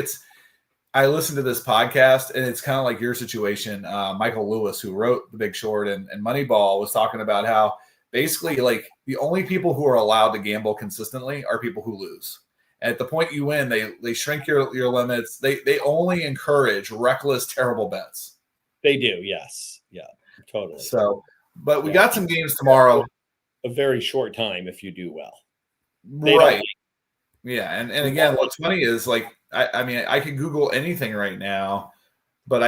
I listened to this podcast and it's kind of like your situation. Michael Lewis, who wrote The Big Short and Moneyball, was talking about how basically like the only people who are allowed to gamble consistently are people who lose. And at the point you win, they shrink your limits. They only encourage reckless, terrible bets. They do, yes. Yeah, totally. So, but we Yeah. got some games tomorrow. A very short time if you do well. Right. Yeah. And again, what's funny is like, I mean, I can Google anything right now, but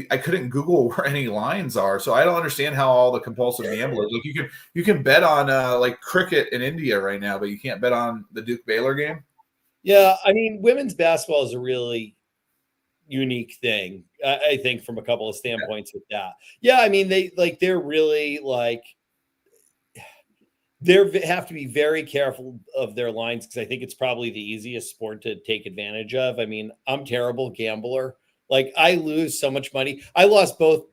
I couldn't Google where any lines are. So I don't understand how all the compulsive gamblers, like you can bet on like cricket in India right now, but you can't bet on the Duke Baylor game. Yeah. I mean, women's basketball is a really unique thing, I think, from a couple of standpoints with that. Yeah. I mean, they're really like, they have to be very careful of their lines because I think it's probably the easiest sport to take advantage of. I mean, I'm terrible gambler. Like I lose so much money. I lost both.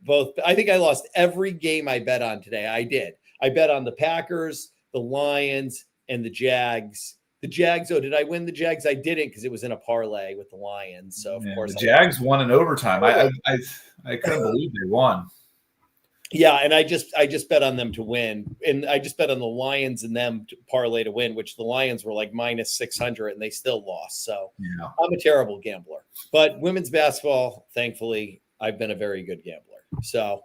I think I lost every game I bet on today. I did. I bet on the Packers, the Lions, and the Jags. The Jags. Oh, did I win the Jags? I didn't because it was in a parlay with the Lions. So of course, the Jags won in overtime. I couldn't believe they won. Yeah, and I just bet on them to win, and I just bet on the Lions and them to parlay to win, which the Lions were like minus 600, and they still lost. So yeah. I'm a terrible gambler. But women's basketball, thankfully, I've been a very good gambler. So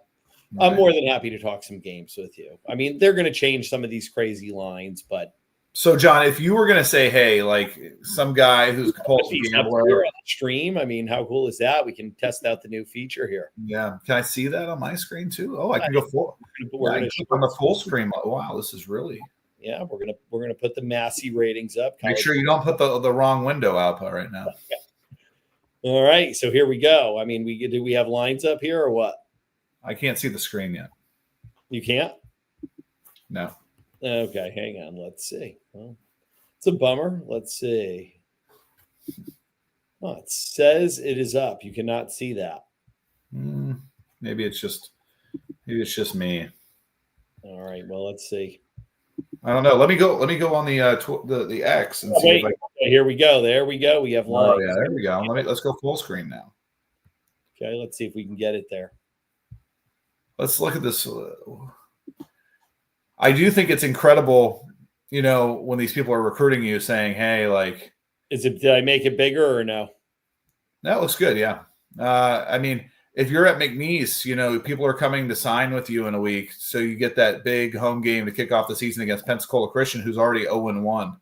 I'm more than happy to talk some games with you. I mean, they're going to change some of these crazy lines, but. So, John, if you were going to say, hey, like some guy who's a compulsive gambler on the stream, I mean, how cool is that? We can test out the new feature here. Yeah. Can I see that on my screen too? Oh, I can go full. I can keep on the full screen. Wow, this is really. Yeah, we're gonna put the Massey ratings up. Make sure you don't put the wrong window output right now. Yeah. All right, so here we go. I mean, do we have lines up here or what? I can't see the screen yet. You can't? No. Okay, hang on. Let's see. Well, it's a bummer. Let's see. Oh, it says it is up. You cannot see that. Maybe it's just me. All right. Well, let's see. I don't know. Let me go on the X and see. Here we go. There we go. We have lines. Oh yeah, there we go. Let's go full screen now. Okay, let's see if we can get it there. Let's look at this. I do think it's incredible, you know, when these people are recruiting you saying, hey, like. Did I make it bigger or no? That looks good, yeah. I mean, if you're at McNeese, you know, people are coming to sign with you in a week. So you get that big home game to kick off the season against Pensacola Christian, who's already 0-1.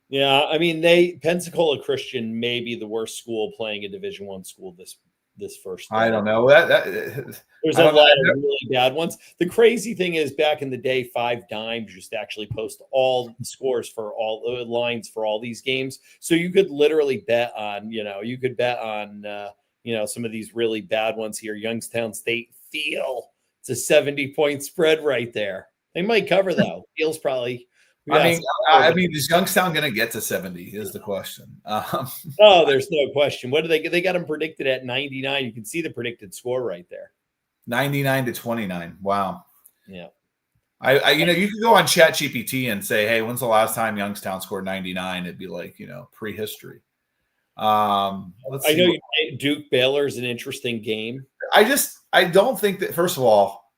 Yeah, I mean, Pensacola Christian may be the worst school playing a Division I school this first. I don't know. There's a lot of really bad ones. The crazy thing is, back in the day, 5 Dimes used to actually post all the scores for all the lines for all these games. So you could literally bet on, some of these really bad ones here. Youngstown State Thiel. It's a 70-point spread right there. They might cover though. Thiel's probably. I mean, is Youngstown going to get to 70 is the question. Oh, there's no question. What do they got them predicted at 99? You can see the predicted score right there. 99-29. Wow. Yeah. You could go on ChatGPT and say, hey, when's the last time Youngstown scored 99? It'd be like, prehistory. Let's see. I know Duke Baylor is an interesting game. I don't think that, first of all,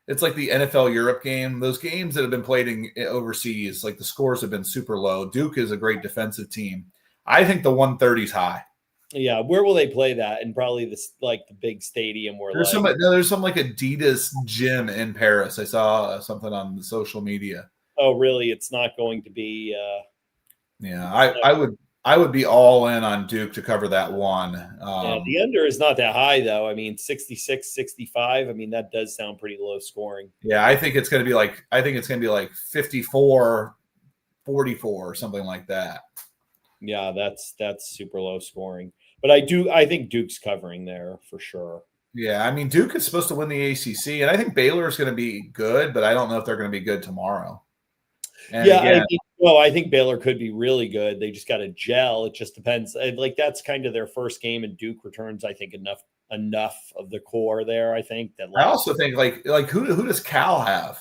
it's like the NFL Europe game. Those games that have been played overseas, like the scores have been super low. Duke is a great defensive team. I think the 130 is high. Yeah, where will they play that? And probably the big stadium where there's some like Adidas gym in Paris. I saw something on social media. Oh, really? It's not going to be. Yeah, I would be all in on Duke to cover that one. The under is not that high, though. I mean, 66, 65. I mean, that does sound pretty low scoring. Yeah, I think it's going to be like 54, 44 or something like that. Yeah, that's super low scoring. But I think Duke's covering there for sure. Yeah, I mean, Duke is supposed to win the ACC, and I think Baylor is going to be good, but I don't know if they're going to be good tomorrow. And I think Baylor could be really good. They just got to gel. It just depends. Like that's kind of their first game, and Duke returns, I think, enough of the core there. I think that. I also think like who does Cal have?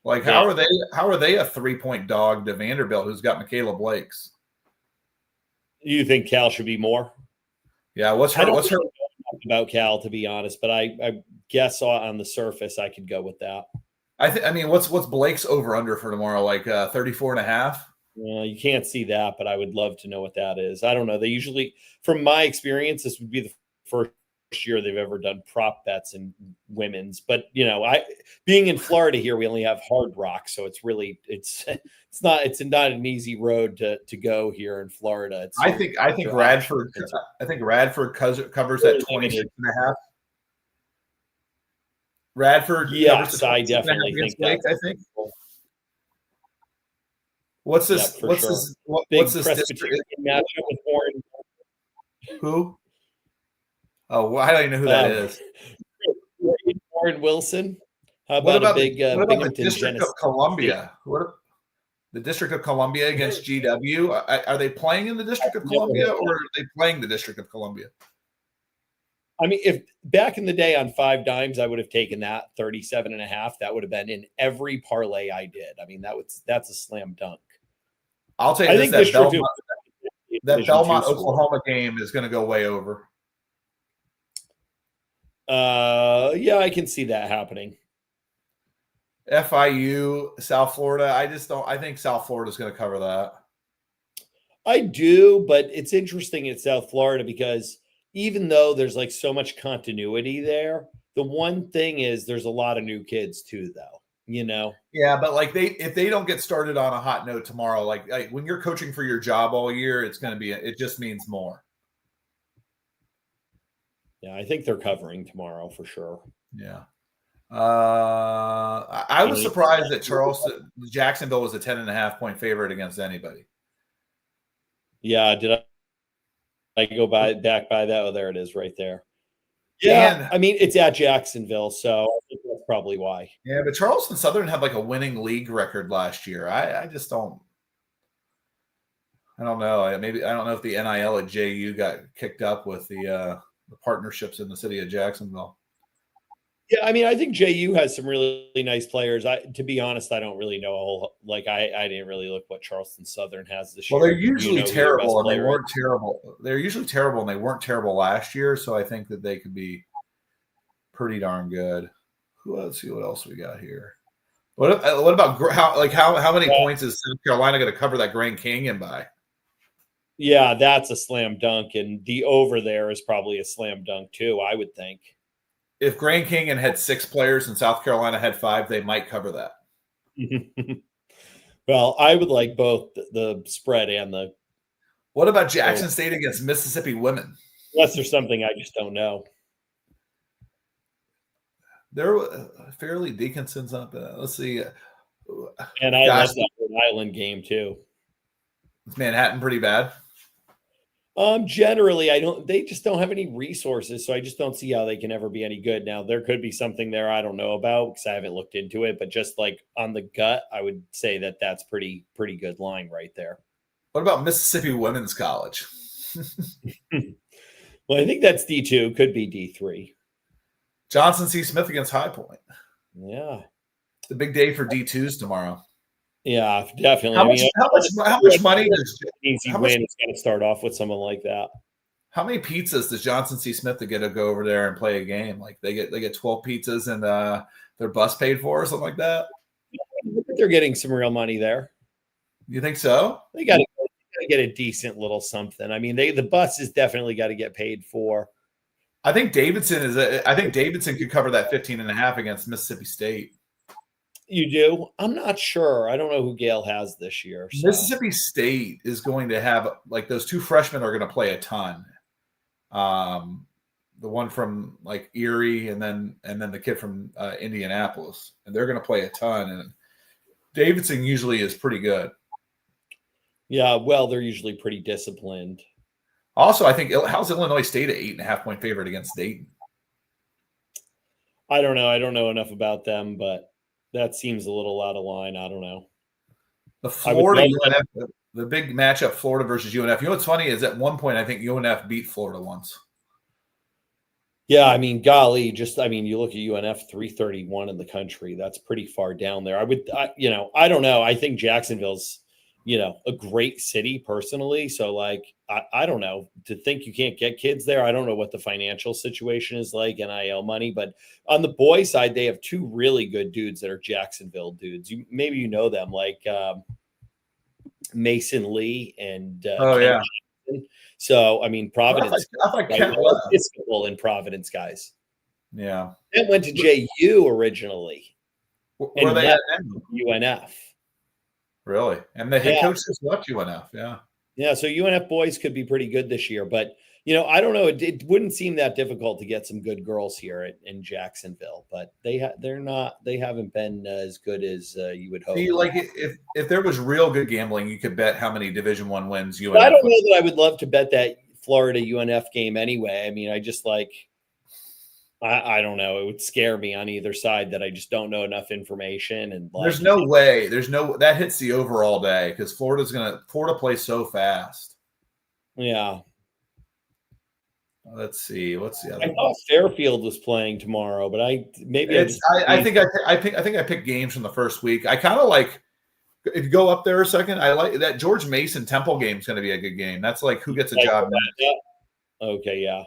Like how are they a 3-point dog to Vanderbilt, who's got Michaela Blakes? You think Cal should be more? Yeah. What's her about Cal, to be honest? But I guess on the surface, I could go with that. I mean, what's Blake's over under for tomorrow? Like 34.5? You can't see that, but I would love to know what that is. I don't know. They usually, from my experience, this would be the first year they've ever done prop bets in women's. But I being in Florida here, we only have Hard Rock, so it's not an easy road to go here in Florida. I think Radford covers at 26.5. Radford, yes, I definitely think Blake, I think. What's this? Yep, what's sure. this? What's this Presbyterian matchup with Warren? Who? Oh, well, I don't even know who that is. Warren Wilson. How what about the District of Columbia? The District of Columbia against GW? Are they playing in the District of Columbia, or are they playing the District of Columbia? I mean, if back in the day on 5 dimes, I would have taken that 37.5. That would have been in every parlay I did. I mean, that's a slam dunk. I'll tell you this: that Belmont Oklahoma game is going to go way over. Yeah, I can see that happening. FIU, South Florida. I think South Florida is going to cover that. I do, but it's interesting in South Florida because even though there's like so much continuity there, the one thing is there's a lot of new kids too, though. Yeah, but like if they don't get started on a hot note tomorrow, like when you're coaching for your job all year, it just means more. Yeah, I think they're covering tomorrow for sure. Yeah. I was surprised that Jacksonville was a 10.5 point favorite against anybody. Yeah, did I go back by that? Oh, there it is right there. Yeah, I mean, it's at Jacksonville, so I think that's probably why. Yeah, but Charleston Southern had like a winning league record last year. I just don't. I don't know. I don't know if the NIL at JU got kicked up with the partnerships in the city of Jacksonville. Yeah, I mean, I think JU has some really nice players. To be honest, I don't really know a whole. Like, I didn't really look what Charleston Southern has this year. Well, they're usually terrible, and they weren't terrible. They're usually terrible, and they weren't terrible last year. So I think that they could be pretty darn good. Let's see what else we got here. What about how many points is South Carolina going to cover that Grand Canyon by? Yeah, that's a slam dunk, and the over there is probably a slam dunk too, I would think. If Grand Canyon had 6 players and South Carolina had 5, they might cover that. Well, I would like both the spread and the. What about Jackson State against Mississippi women? Unless there's something I just don't know. There, Fairleigh Dickinson's up. Let's see. And I love that Rhode Island game too. Is Manhattan pretty bad? Generally, they just don't have any resources, so I just don't see how they can ever be any good. Now, there could be something there I don't know about because I haven't looked into it, but just like on the gut, I would say that that's pretty good line right there. What about Mississippi Women's College? Well, I think that's D2, could be D3. Johnson C. Smith against High Point. Yeah. It's a big day for D2s tomorrow. Yeah, definitely. How much money does easy win is going to start off with someone like that? How many pizzas does Johnson C. Smith to get to go over there and play a game? Like they get 12 pizzas and their bus paid for or something like that? They're getting some real money there. You think so? They got to get a decent little something. I mean, the bus has definitely got to get paid for. I think Davidson could cover that 15.5 against Mississippi State. You do? I'm not sure. I don't know who Gale has this year. So. Mississippi State is going to have like those 2 freshmen are going to play a ton. The one from like Erie and then the kid from Indianapolis, and they're going to play a ton. And Davidson usually is pretty good. Yeah, well, they're usually pretty disciplined. Also, I think how's Illinois State at 8.5 point favorite against Dayton? I don't know. I don't know enough about them, but that seems a little out of line. I don't know. The Florida UNF, the big matchup, Florida versus UNF. You know what's funny is at one point I think UNF beat Florida once. Yeah, I mean, golly, you look at UNF 331 in the country. That's pretty far down there. I don't know. I think Jacksonville's a great city personally. So like, I don't know, to think you can't get kids there. I don't know what the financial situation is like, NIL money, but on the boys side, they have two really good dudes that are Jacksonville dudes. Maybe you know them, like Mason Lee and Oh Kent yeah, Jackson. So I mean, Providence, I thought right? Kent left. Episcopal in Providence guys. Yeah, Kent went to JU originally where are and they left at now? UNF. Really? And the head Yeah, coach just left UNF. Yeah. yeah. So UNF boys could be pretty good this year, but I don't know. It wouldn't seem that difficult to get some good girls here in Jacksonville, but they're not. They haven't been as good as you would hope. See, like if there was real good gambling, you could bet how many Division One wins But I UNF don't would. know that I would love to bet that Florida UNF game anyway. I mean, I just like. I don't know. It would scare me on either side that I just don't know enough information and There's like. no way. There's no that hits the over all day because Florida plays so fast. Yeah, Let's see. What's the I other one? thought Fairfield was playing tomorrow, but I It's just I think I picked games from the first week. I kind of like if you go up there a second. I like that George Mason Temple game is going to be a good game. That's like who gets a like job that. next. Okay, yeah.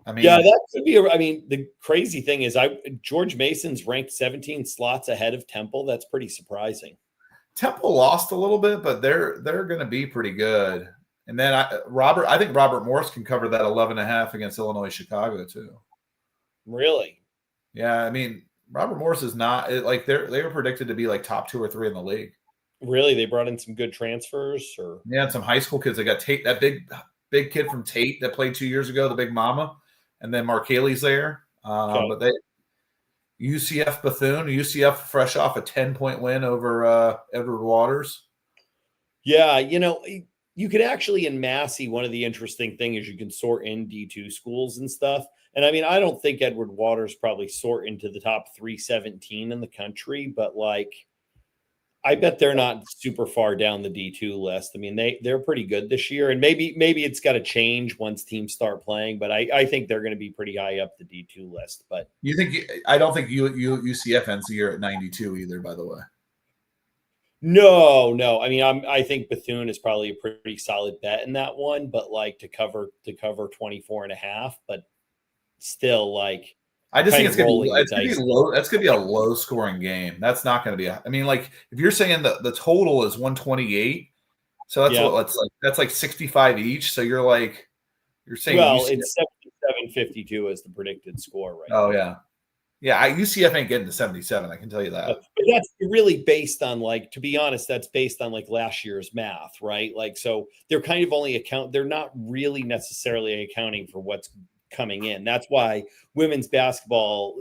I Yeah, mean, that could be. I mean, the crazy thing is, George Mason's ranked 17 slots ahead of Temple. That's pretty surprising. Temple lost a little bit, but they're going to be pretty good. And then I think Robert Morris can cover that 11.5 against Illinois Chicago too. Really? Yeah, I mean Robert Morris is not like they were predicted to be like top 2 or 3 in the league. Really? They brought in some good transfers, or Yeah, and some high school kids. They got Tate, that big kid from Tate that played 2 years ago, the big mama, and then Mark Haley's there. okay. But they UCF Bethune, UCF fresh off a 10-point win over Edward Waters. Yeah, you could actually in Massey. One of the interesting things is you can sort in D2 schools and stuff. And I mean, I don't think Edward Waters probably sort into the top 317 in the country, but like. I bet they're not super far down the D2 list. I mean, they're pretty good this year, and maybe it's got to change once teams start playing. But I think they're going to be pretty high up the D2 list. But You think I don't think UCF ends the year at 92 either. By the way, no. I mean, I think Bethune is probably a pretty solid bet in that one. But like to cover 24.5, but still like. I just think it's going to be low. That's going to be a low scoring game. That's not going to be. I mean, like if you're saying the total is 128, so that's like 65 each. So you're saying it's 77-52 as the predicted score, right? Oh yeah. UCF ain't getting to 77. I can tell you that. But that's really based on to be honest, that's based on last year's math, right? Like, so they're kind of only they're not really necessarily accounting for what's coming in. That's why women's basketball,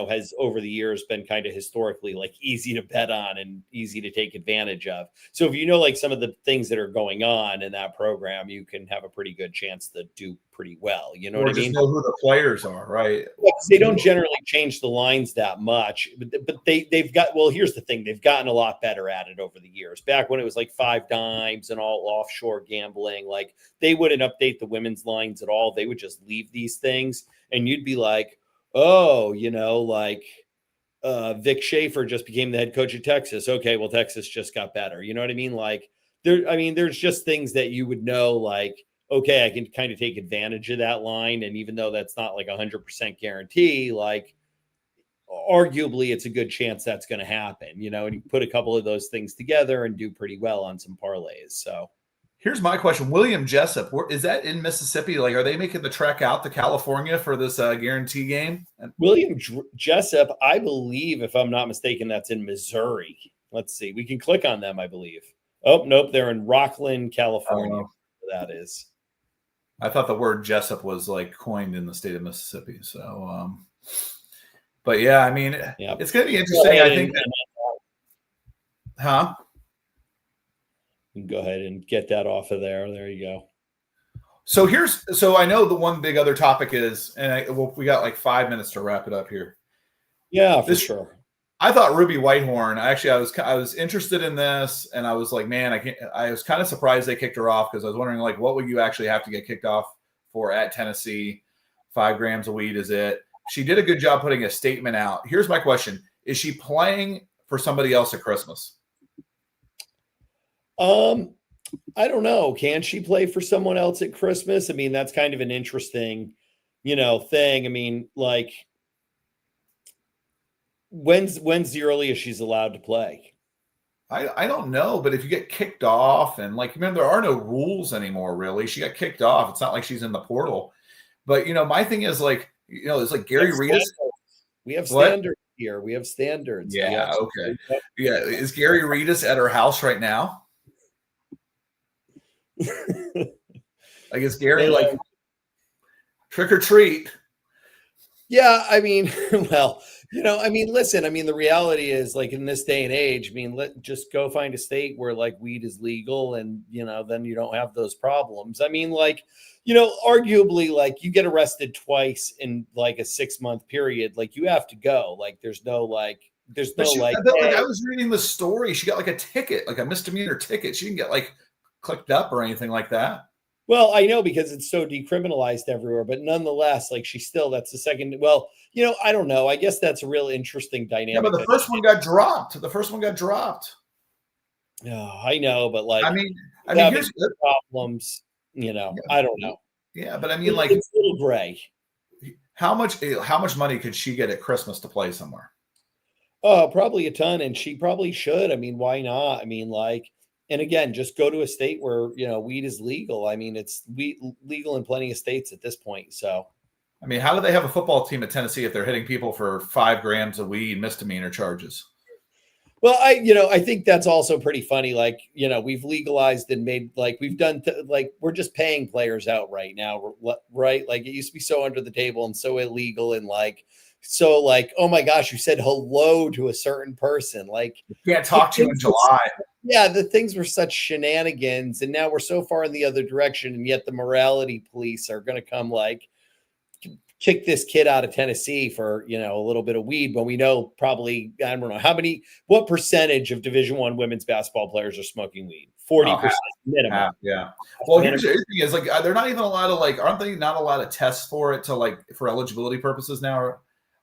has over the years been kind of historically easy to bet on and easy to take advantage of. So if some of the things that are going on in that program, you can have a pretty good chance to do pretty well. You know what I mean? Know who the players are, right? They don't generally change the lines that much, but they've got. Well, here's the thing: they've gotten a lot better at it over the years. Back when it was 5 dimes and all offshore gambling, they wouldn't update the women's lines at all. They would just leave these things, and you'd be like, "Oh, Vic Schaefer just became the head coach of Texas. Okay, well, Texas just got better. You know what I mean? There's just things that you would know, okay, I can kind of take advantage of that line. And even though that's not 100% guarantee, arguably it's a good chance that's going to happen, and you put a couple of those things together and do pretty well on some parlays. So here's my question. William Jessup, is that in Mississippi? Are they making the trek out to California for this guarantee game? William Jessup, I believe, if I'm not mistaken, that's in Missouri. Let's see. We can click on them, I believe. Oh, nope. They're in Rockland, California. That is. I thought the word Jessup was coined in the state of Mississippi. So, but yeah, I mean, it's going to be interesting. I think. Huh? You can go ahead and get that off of there. There you go. So I know the one big other topic is, and we got 5 minutes to wrap it up here. Yeah, for sure. I thought Ruby Whitehorn. Actually, I was interested in this, and I was like, man, I was kind of surprised they kicked her off because I was wondering what would you actually have to get kicked off for at Tennessee? 5 grams of weed is it? She did a good job putting a statement out. Here's my question: is she playing for somebody else at Christmas? Um, I don't know. Can she play for someone else at Christmas? I mean, that's kind of an interesting, thing. I mean, like, when's the earliest she's allowed to play? I don't know, but if you get kicked off and like, remember, there are no rules anymore, really. She got kicked off. It's not like she's in the portal. But my thing is like, it's like Gary Reedus. We have What? standards here. We have standards. Yeah. Okay. Yeah. Is Gary Reedus at her house right now? Like, is Gary like trick or treat? Yeah, I mean, well, I mean, listen, I mean, the reality is like in this day and age, I mean, just go find a state where like weed is legal and, then you don't have those problems. I mean, like, arguably like you get arrested twice in like a 6-month period, like you have to go. Like there's no Like I was reading the story. She got like a ticket, like a misdemeanor ticket. She didn't get like clicked up or anything like that. Well, I know because it's so decriminalized everywhere, but nonetheless, like that's the second. Well, I don't know. I guess that's a real interesting dynamic. Yeah, but the first one got dropped. The first one got dropped. Oh, I know, but like, I mean, here's the problems. I don't know. Yeah, but I mean, like, it's a little gray. How much money could she get at Christmas to play somewhere? Oh, probably a ton, and she probably should. I mean, why not? I mean, like. And again, just go to a state where, weed is legal. I mean, it's legal in plenty of states at this point. So, I mean, how do they have a football team at Tennessee if they're hitting people for 5 grams of weed misdemeanor charges? Well, I think that's also pretty funny. Like, we've legalized and made like we've done like we're just paying players out right now, right? Like it used to be so under the table and so illegal and like so like, oh my gosh, you said hello to a certain person. Like you can't talk to you in July. Yeah, the things were such shenanigans, and now we're so far in the other direction, and yet the morality police are going to come like kick this kid out of Tennessee for a little bit of weed when we know probably I don't know what percentage of Division I women's basketball players are smoking weed? 40% minimum. Half, yeah. Well, here's the other thing is like they're not even allowed to like aren't they not allowed to test for it to like for eligibility purposes now?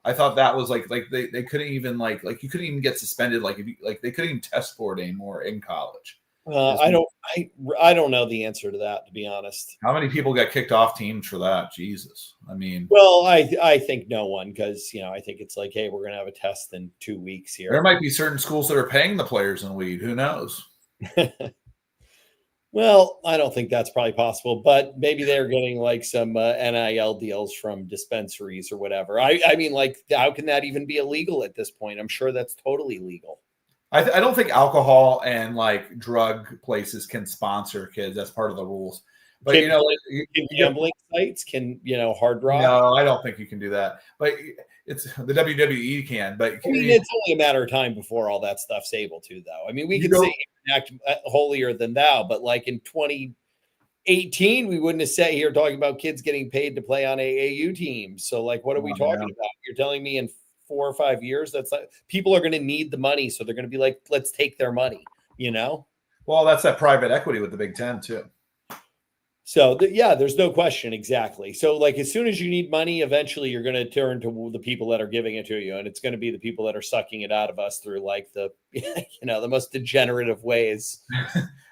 I thought that was like they couldn't even like you couldn't even get suspended like if you like they couldn't even test for it anymore in college. I don't know the answer to that, to be honest. How many people got kicked off teams for that? Jesus. I mean, well, I think no one because I think it's like, hey, we're gonna have a test in 2 weeks here. There might be certain schools that are paying the players in weed. Who knows? Well, I don't think that's probably possible, but maybe they're getting like some NIL deals from dispensaries or whatever. I mean, like, how can that even be illegal at this point? I'm sure that's totally legal. I don't think alcohol and like drug places can sponsor kids. That's part of the rules. But gambling sites can Hard Rock. No, I don't think you can do that. But it's the WWE can. But I mean, it's only a matter of time before all that stuff's able to, though. I mean, we can say act holier than thou, but like in 2018, we wouldn't have sat here talking about kids getting paid to play on AAU teams. So, like, what are we talking about? You're telling me in 4 or 5 years, that's like people are going to need the money, so they're going to be like, let's take their money. Well, that's that private equity with the Big Ten too. So there's no question. Exactly. So like as soon as you need money, eventually you're going to turn to the people that are giving it to you. And it's going to be the people that are sucking it out of us through like the, the most degenerative ways.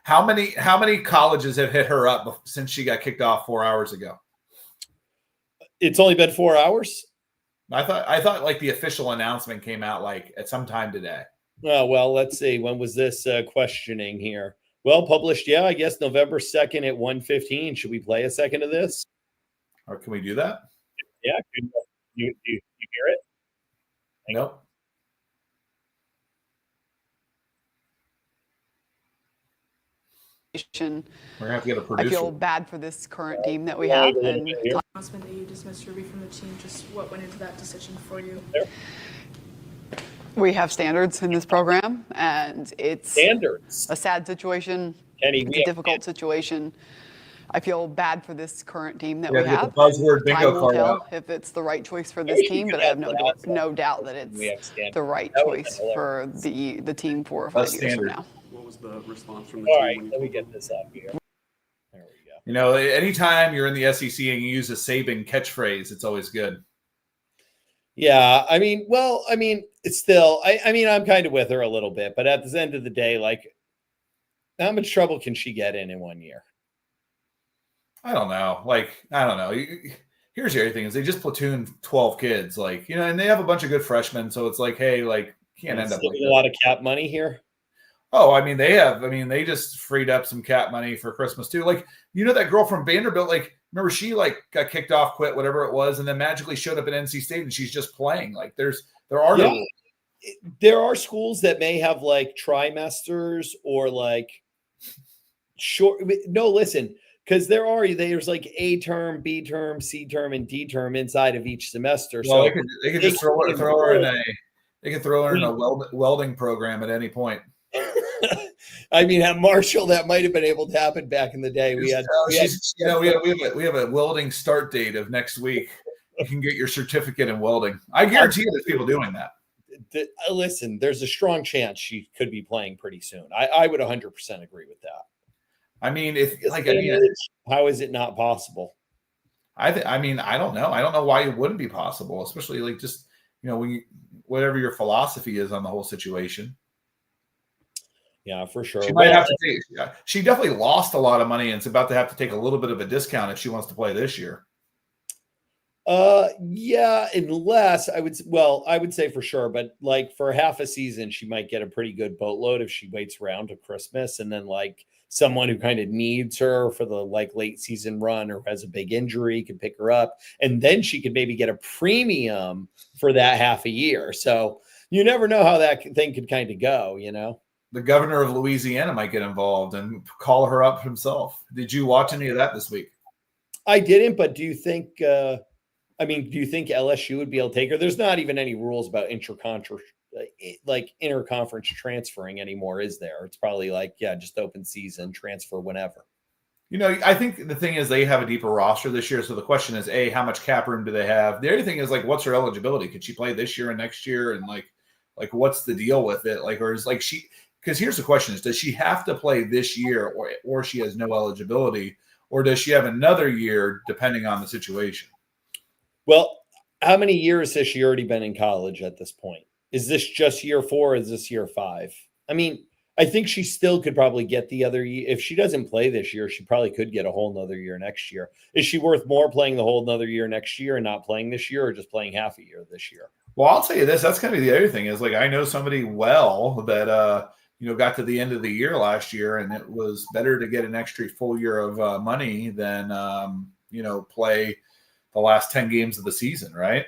How many colleges have hit her up since she got kicked off 4 hours ago? It's only been 4 hours. I thought like the official announcement came out like at some time today. Oh, well, let's see. When was this questioning here? Well, published, I guess November 2nd at 1:15. Should we play a second of this? Or can we do that? Yeah. You hear it? Nope. We're gonna have to get a producer. I feel bad for this current team that we have. And announcement that you dismissed Ruby from the team. Just what went into that decision for you? We have standards in this program, and it's standards. A sad situation. Kenny, it's a difficult situation. I feel bad for this current team that we have. The buzzword bingo Time will card tell out. if it's the right choice for this team, but I have no doubt that it's the right choice for the team 4 or 5 years from now. What was the response from the All team? right, let me get this up here. There we You go. Anytime you're in the SEC and you use a Saban catchphrase, it's always good. Yeah, I mean, it's still, I'm kind of with her a little bit, but at the end of the day, like, How much trouble can she get in 1 year? I don't know. Like, I don't know. Here's the other thing is they just platoon 12 kids, like, and they have a bunch of good freshmen. So it's like, hey, like, can't end up like a lot of cap money here. Oh, they just freed up some cap money for Christmas too. Like, that girl from Vanderbilt, like, remember she like got kicked off, quit, whatever it was, and then magically showed up at NC State and she's just playing. Like there are no rules. There are schools that may have like trimesters or like short. No, listen, because there's like A term, B term, C term, and D term inside of each semester. Well, so they could just throw her in a welding program at any point. I mean, at Marshall, that might have been able to happen back in the day. We have a welding start date of next week. You can get your certificate in welding. I guarantee you there's people doing that. Listen, there's a strong chance she could be playing pretty soon. I would 100% agree with that. I mean, how is it not possible? I don't know. I don't know why it wouldn't be possible, especially like just, whatever your philosophy is on the whole situation. Yeah, for sure. She might have to she definitely lost a lot of money and it's about to have to take a little bit of a discount if she wants to play this year. Yeah, unless I would say for sure, but like for half a season, she might get a pretty good boatload if she waits around to Christmas, and then like someone who kind of needs her for the like late season run or has a big injury could pick her up, and then she could maybe get a premium for that half a year. So you never know how that thing could kind of go, The governor of Louisiana might get involved and call her up himself. Did you watch any of that this week? I didn't, but do you think LSU would be able to take her? There's not even any rules about interconference transferring anymore, is there? It's probably like, just open season, transfer whenever. I think the thing is they have a deeper roster this year. So the question is, A, how much cap room do they have? The other thing is like, what's her eligibility? Could she play this year and next year? And like what's the deal with it? Like, or is like because here's the question is, does she have to play this year or she has no eligibility, or does she have another year depending on the situation? Well, how many years has she already been in college at this point? Is this just year 4? Or is this year 5? I mean, I think she still could probably get the other year. If she doesn't play this year, she probably could get a whole nother year next year. Is she worth more playing the whole nother year next year and not playing this year, or just playing half a year this year? Well, I'll tell you this. That's going to be the other thing is like, I know somebody that, got to the end of the year last year, and it was better to get an extra full year of money than, play the last 10 games of the season, right?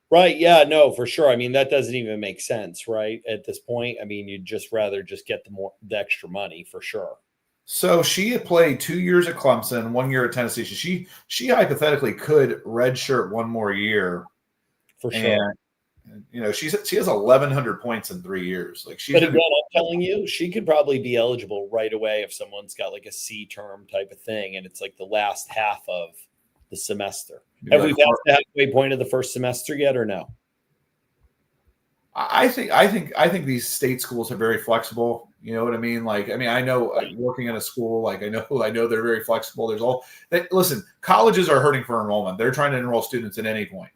Right. Yeah, no, for sure. I mean, that doesn't even make sense, right? At this point, I mean, you'd just rather just get the extra money for sure. So she had played 2 years at Clemson, 1 year at Tennessee. She hypothetically could redshirt one more year. For sure. And, she has 1,100 points in 3 years. Like but again, I'm telling you, she could probably be eligible right away if someone's got like a C term type of thing, and it's like the last half of the semester. Have we passed the halfway point of the first semester yet, or no? I think these state schools are very flexible. You know what I mean? Like, I know working in a school, like I know they're very flexible. Listen, colleges are hurting for enrollment. They're trying to enroll students at any point.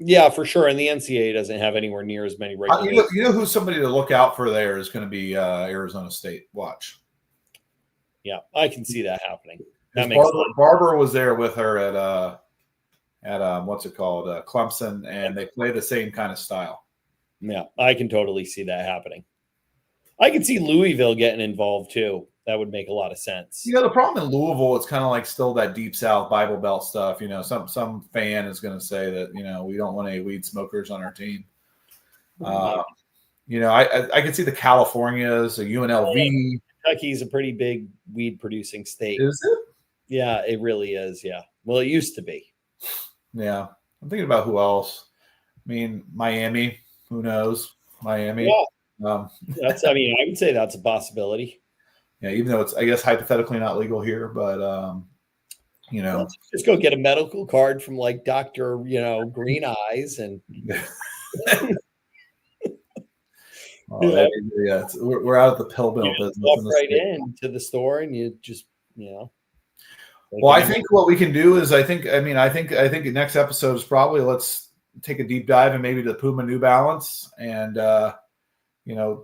Yeah, for sure. And the NCAA doesn't have anywhere near as many regulations. You know who's somebody to look out for there is going to be Arizona State. Watch. Yeah, I can see that happening. That makes sense. Barber was there with her at what's it called, Clemson, and they play the same kind of style. Yeah, I can totally see that happening. I can see Louisville getting involved too. That would make a lot of sense. The problem in Louisville, it's kind of like still that deep South Bible Belt stuff. Some fan is going to say that we don't want any weed smokers on our team. I can see the Californias, the UNLV. Kentucky's a pretty big weed producing state. Is it? Yeah, it really is. Yeah. Well, it used to be. Yeah. I'm thinking about who else. Miami. Who knows? Miami. Yeah. I would say that's a possibility. Yeah, even though it's, I guess, hypothetically not legal here, but just go get a medical card from like Dr. Green Eyes and we're out of the pill mill business. Walk right into the store and you just Well, I think what we can do is I think the next episode is probably let's take a deep dive and maybe the Puma New Balance and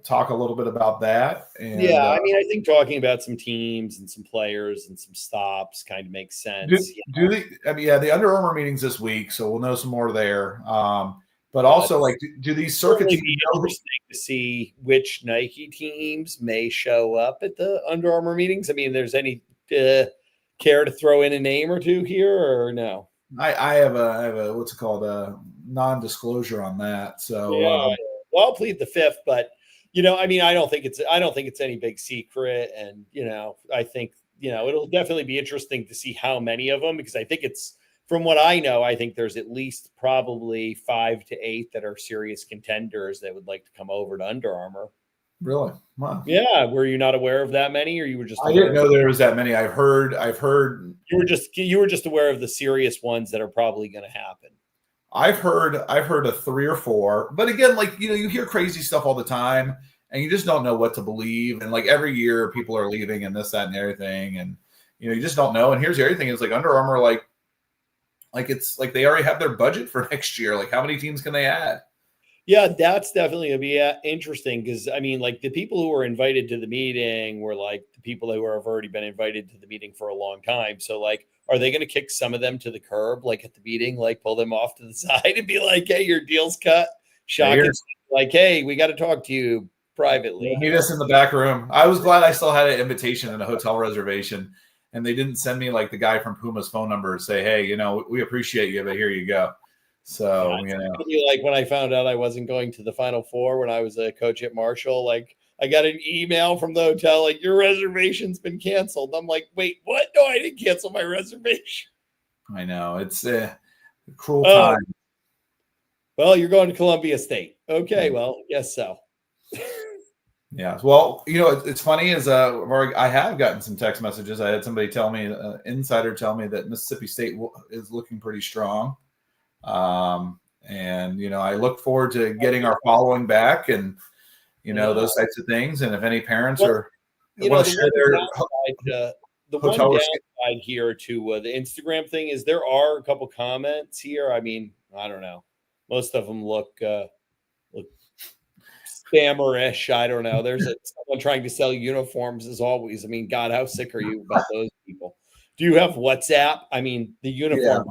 talk a little bit about that. And yeah, I mean, I think talking about some teams and some players and some stops kind of makes sense. the Under Armour meetings this week, so we'll know some more there. But also, like, do these circuit teams be interesting to see which Nike teams may show up at the Under Armour meetings? I mean, there's any care to throw in a name or two here, or no? I have a what's it called, a non-disclosure on that. So well, I'll plead the fifth, but I mean, I don't think it's any big secret, and I think it'll definitely be interesting to see how many of them, because I think from what I know, I think there's at least probably 5 to 8 that are serious contenders that would like to come over to Under Armour. Really? Wow. Yeah. Were you not aware of that many, or you were just? I didn't know there was that many. I've heard. You were just aware of the serious ones that are probably going to happen. I've heard of 3 or 4, but again, like, you hear crazy stuff all the time, and you just don't know what to believe. And like every year, people are leaving and this, that, and everything, and you just don't know. And here's the other thing: is like Under Armour, like it's like they already have their budget for next year. Like, how many teams can they add? Yeah, that's definitely going to be interesting, because I mean, like, the people who were invited to the meeting were like the people who have already been invited to the meeting for a long time. So like, are they going to kick some of them to the curb, like at the meeting, like pull them off to the side and be like, hey, your deal's cut? Shocking. Like, hey, we got to talk to you privately. Meet us in the back room. I was glad I still had an invitation and a hotel reservation, and they didn't send me like the guy from Puma's phone number and say, hey, we appreciate you, but here you go. So, like when I found out I wasn't going to the Final Four when I was a coach at Marshall, like I got an email from the hotel, like, your reservation's been canceled. I'm like, wait, what? No, I didn't cancel my reservation. I know, it's a cruel time. Well, you're going to Columbia State. Okay, well, yes, so. Yeah. Well, it's funny is I have gotten some text messages. I had somebody tell me, insider tell me that Mississippi State is looking pretty strong. And I look forward to getting our following back, and those types of things. And if any parents want to share the one downside here to the Instagram thing is there are a couple comments here. I mean, I don't know. Most of them look spammer-ish. I don't know. There's someone trying to sell uniforms as always. I mean, God, how sick are you about those people? Do you have WhatsApp? I mean, the uniform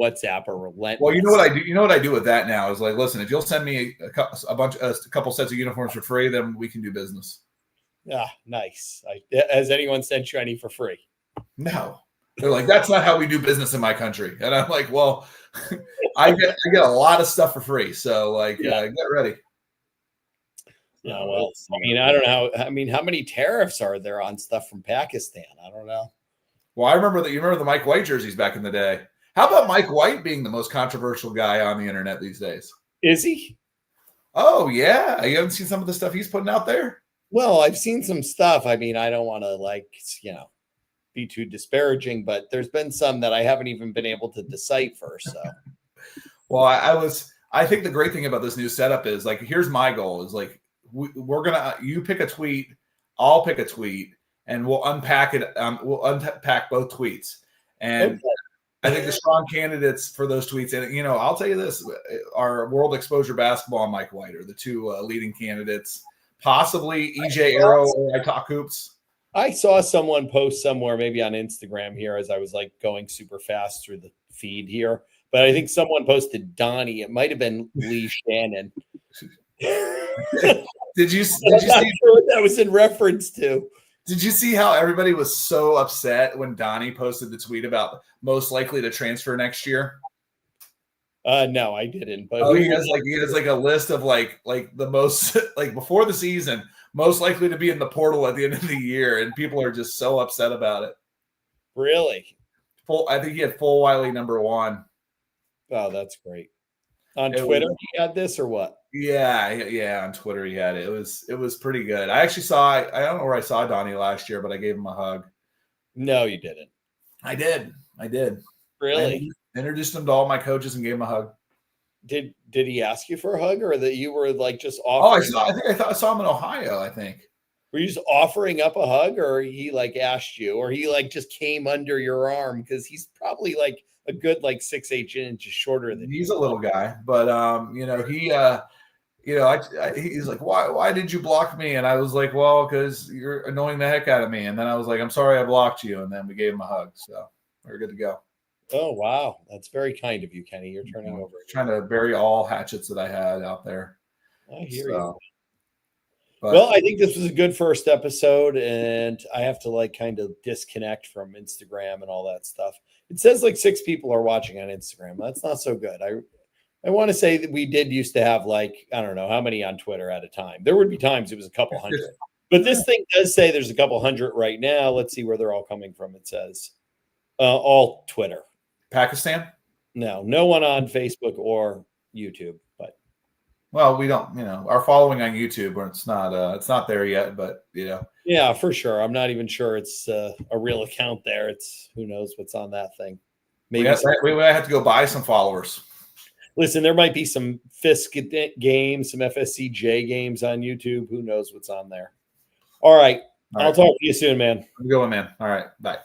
WhatsApp are relentless. Well, you know what I do? You know what I do with that now is like, listen, if you'll send me a couple sets of uniforms for free, then we can do business. Yeah, nice. Has anyone sent you any for free? No. They're like, that's not how we do business in my country. And I'm like, well, I get a lot of stuff for free. So like, get ready. Yeah, well, I mean, I don't know. I mean, how many tariffs are there on stuff from Pakistan? I don't know. Well, I remember that. You remember the Mike White jerseys back in the day. How about Mike White being the most controversial guy on the internet these days? Is he? Oh, yeah. You haven't seen some of the stuff he's putting out there? Well, I've seen some stuff. I mean, I don't want to be too disparaging, but there's been some that I haven't even been able to decipher. So, well, I think the great thing about this new setup is like, here's my goal is like, you pick a tweet, I'll pick a tweet, and we'll unpack it. We'll unpack both tweets. And okay. I think the strong candidates for those tweets, and I'll tell you this, are World Exposure Basketball and Mike White are the two leading candidates. Possibly EJ Arrow or I Talk Hoops. I saw someone post somewhere, maybe on Instagram here, as I was like going super fast through the feed here. But I think someone posted Donnie. It might have been Lee Shannon. Did you see what that was in reference to? Did you see how everybody was so upset when Donnie posted the tweet about most likely to transfer next year? No, I didn't. But he has a list of like the most like before the season, most likely to be in the portal at the end of the year, and people are just so upset about it. Really? I think he had Full Wiley #1. Oh, that's great. On Twitter, he had this or what? Yeah. On Twitter, he had it. It was pretty good. I actually saw. I don't know where I saw Donnie last year, but I gave him a hug. No, you didn't. I did. Really? I introduced him to all my coaches and gave him a hug. Did he ask you for a hug, or that you were like just offering? I saw him in Ohio. I think. Were you just offering up a hug, or he like asked you, or he like just came under your arm? Because he's probably like a good like 6'8" inches shorter than he's a little guy, but you know, he's like, why did you block me? And I was like, well, because you're annoying the heck out of me. And then I was like, I'm sorry I blocked you. And then we gave him a hug. So we're good to go. Oh, wow. That's very kind of you, Kenny. You're turning over. Trying to bury all hatchets that I had out there. I hear you. But, well, I think this was a good first episode, and I have to like kind of disconnect from Instagram and all that stuff. It says like 6 people are watching on Instagram. That's not so good. I want to say that we did used to have like, I don't know how many on Twitter at a time. There would be times it was a couple hundred, but this thing does say there's a couple hundred right now. Let's see where they're all coming from. It says all Twitter. Pakistan? No one on Facebook or YouTube, but. Well, we don't, our following on YouTube, where it's not there yet, but Yeah, for sure. I'm not even sure it's a real account there. It's who knows what's on that thing. Maybe we might have to go buy some followers. Listen, there might be some Fisk games, some FSCJ games on YouTube. Who knows what's on there? All right. I'll talk to you soon, man. I'm going, man. All right. Bye.